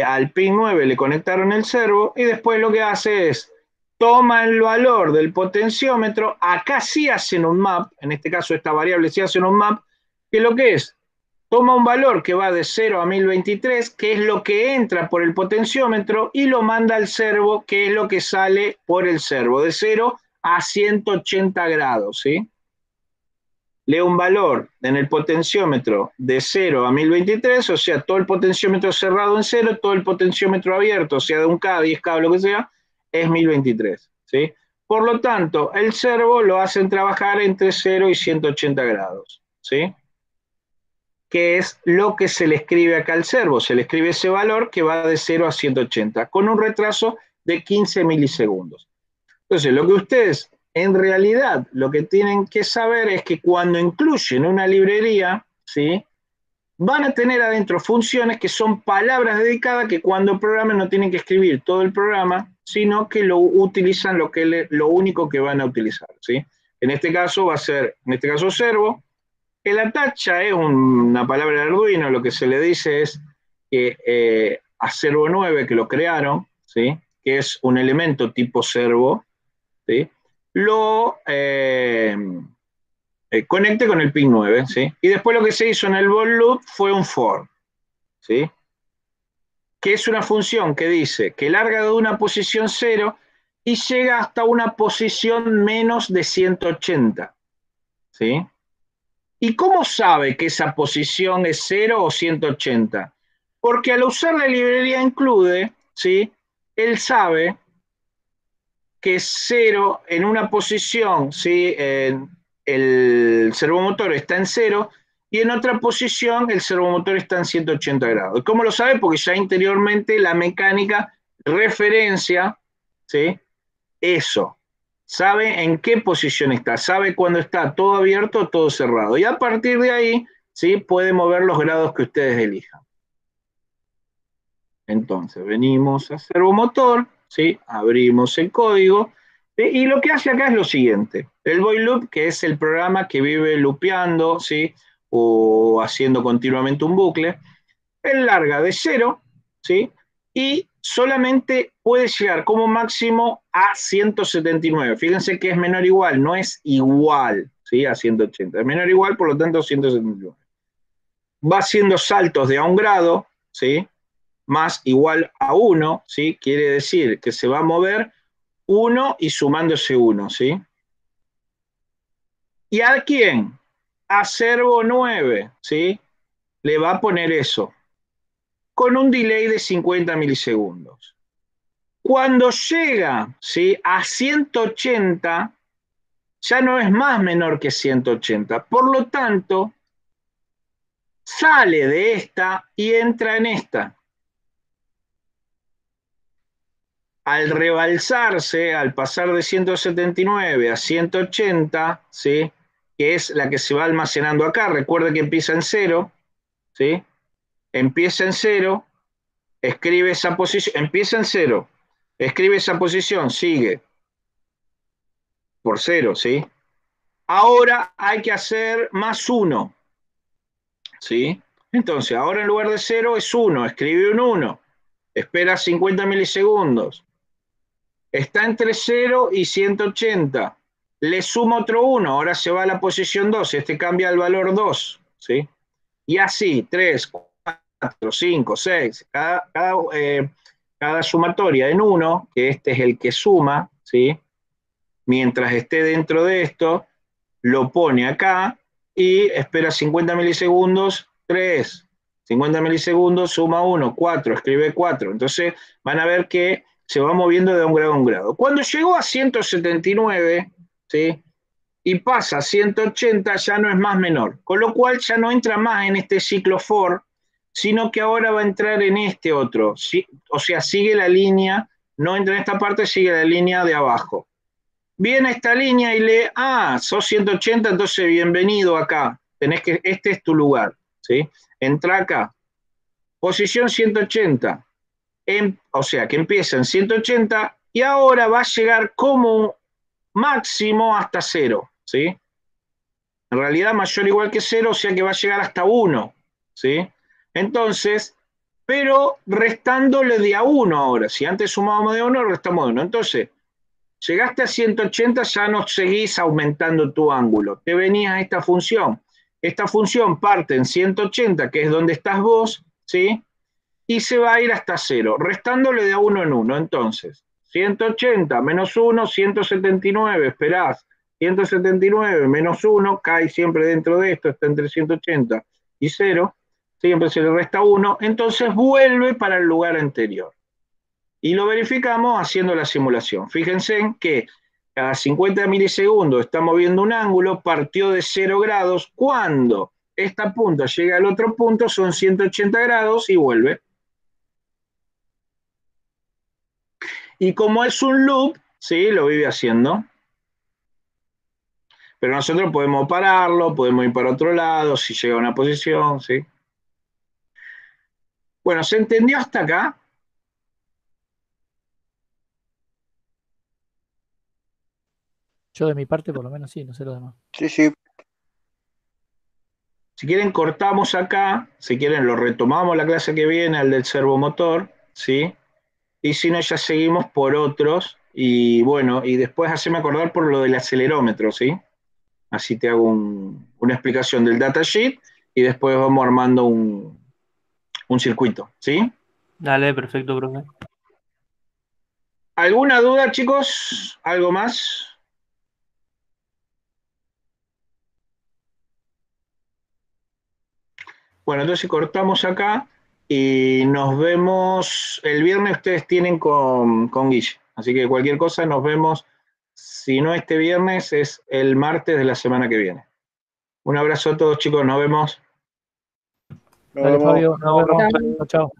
al pin 9 le conectaron el servo y después lo que hace es toma el valor del potenciómetro, acá sí hacen un map, en este caso esta variable sí hacen un map, que lo que es, toma un valor que va de 0 a 1023, que es lo que entra por el potenciómetro, y lo manda al servo, que es lo que sale por el servo, de 0 a 180 grados, ¿sí? Lee un valor en el potenciómetro de 0 a 1023, o sea, todo el potenciómetro cerrado en 0, todo el potenciómetro abierto, o sea, de 1K, 10K, lo que sea, es 1023, ¿sí? Por lo tanto, el servo lo hacen trabajar entre 0 y 180 grados, ¿sí? Que es lo que se le escribe acá al servo. Se le escribe ese valor que va de 0 a 180, con un retraso de 15 milisegundos. Entonces, lo que ustedes en realidad lo que tienen que saber es que cuando incluyen una librería, ¿sí?, van a tener adentro funciones que son palabras dedicadas que cuando programen no tienen que escribir todo el programa, sino que lo utilizan lo único que van a utilizar, ¿sí? En este caso va a ser, en este caso servo. El attach es una palabra de Arduino, lo que se le dice es que a servo 9 que lo crearon, ¿sí?, que es un elemento tipo servo, ¿sí?, lo conecte con el pin 9, ¿sí? Y después lo que se hizo en el for loop fue un for, ¿sí?, que es una función que dice que larga de una posición 0 y llega hasta una posición menos de 180, ¿sí? ¿Y cómo sabe que esa posición es 0 o 180? Porque al usar la librería include, ¿sí?, él sabe que 0 en una posición, ¿sí?, el servomotor está en 0 y en otra posición el servomotor está en 180 grados. ¿Cómo lo sabe? Porque ya interiormente la mecánica referencia, ¿sí?, eso. Sabe en qué posición está, sabe cuando está todo abierto o todo cerrado. Y a partir de ahí, ¿sí?, puede mover los grados que ustedes elijan. Entonces, venimos a servomotor, ¿sí?, abrimos el código, ¿sí?, y lo que hace acá es lo siguiente. El void loop, que es el programa que vive loopeando, ¿sí?, o haciendo continuamente un bucle, él larga de 0, ¿sí?, y solamente puede llegar como máximo a 179. Fíjense que es menor o igual, no es igual, ¿sí?, a 180. Es menor o igual, por lo tanto 179. Va haciendo saltos de a 1 grado, ¿sí?, más igual a 1, ¿sí?, quiere decir que se va a mover 1 y sumándose 1, ¿sí? ¿Y a quién? A servo 9, ¿sí? Le va a poner eso, con un delay de 50 milisegundos. Cuando llega, ¿sí?, a 180, ya no es más menor que 180. Por lo tanto, sale de esta y entra en esta. Al rebalsarse, al pasar de 179 a 180, ¿sí? Que es la que se va almacenando acá, recuerde que empieza en 0, ¿sí? Empieza en 0, escribe esa posición, empieza en 0, escribe esa posición, sigue por 0, ¿sí? Ahora hay que hacer más 1, ¿sí? Entonces, ahora en lugar de 0 es 1, escribe un 1, espera 50 milisegundos, está entre 0 y 180, le suma otro 1, ahora se va a la posición 2, este cambia el valor 2, ¿sí? Y así, 3, 4, 5, 6, cada sumatoria en 1, que este es el que suma, ¿sí? Mientras esté dentro de esto, lo pone acá y espera 50 milisegundos, 3, 50 milisegundos, suma 1, 4, escribe 4. Entonces van a ver que se va moviendo de un grado a un grado. Cuando llegó a 179, ¿sí? Y pasa a 180, ya no es más menor, con lo cual ya no entra más en este ciclo for, sino que ahora va a entrar en este otro, ¿sí? O sea, sigue la línea, no entra en esta parte, sigue la línea de abajo. Viene esta línea y lee, sos 180, entonces bienvenido acá, este es tu lugar, ¿sí? Entra acá, posición 180, o sea, que empieza en 180 y ahora va a llegar como máximo hasta 0, ¿sí? En realidad mayor o igual que 0, o sea que va a llegar hasta 1, ¿sí? Entonces, pero restándole de a 1 ahora, si antes sumábamos de 1, restamos de 1. Entonces, llegaste a 180, ya no seguís aumentando tu ángulo, te venías a esta función. Esta función parte en 180, que es donde estás vos, ¿sí? Y se va a ir hasta 0, restándole de a 1 en 1. Entonces, 180 menos 1, 179, esperás, 179 menos 1, cae siempre dentro de esto, está entre 180 y 0, siempre se le resta 1, entonces vuelve para el lugar anterior. Y lo verificamos haciendo la simulación. Fíjense en que cada 50 milisegundos está moviendo un ángulo, partió de 0 grados, cuando esta punta llega al otro punto son 180 grados y vuelve. Y como es un loop, ¿sí? Lo vive haciendo. Pero nosotros podemos pararlo, podemos ir para otro lado, si llega a una posición, ¿sí? Bueno, ¿se entendió hasta acá? Yo de mi parte, por lo menos sí, no sé lo demás. Sí, sí. Si quieren, cortamos acá. Si quieren, lo retomamos la clase que viene, al del servomotor, ¿sí? Y si no, ya seguimos por otros. Y bueno, y después haceme acordar por lo del acelerómetro, ¿sí? Así te hago una explicación del datasheet y después vamos armando un circuito, ¿sí? Dale, perfecto, profe. ¿Alguna duda, chicos? ¿Algo más? Bueno, entonces cortamos acá y nos vemos el viernes. Ustedes tienen con Guille. Así que cualquier cosa nos vemos. Si no este viernes, es el martes de la semana que viene. Un abrazo a todos, chicos. Nos vemos. Nos Dale, vemos. Fabio, nos vemos. Chao, chao.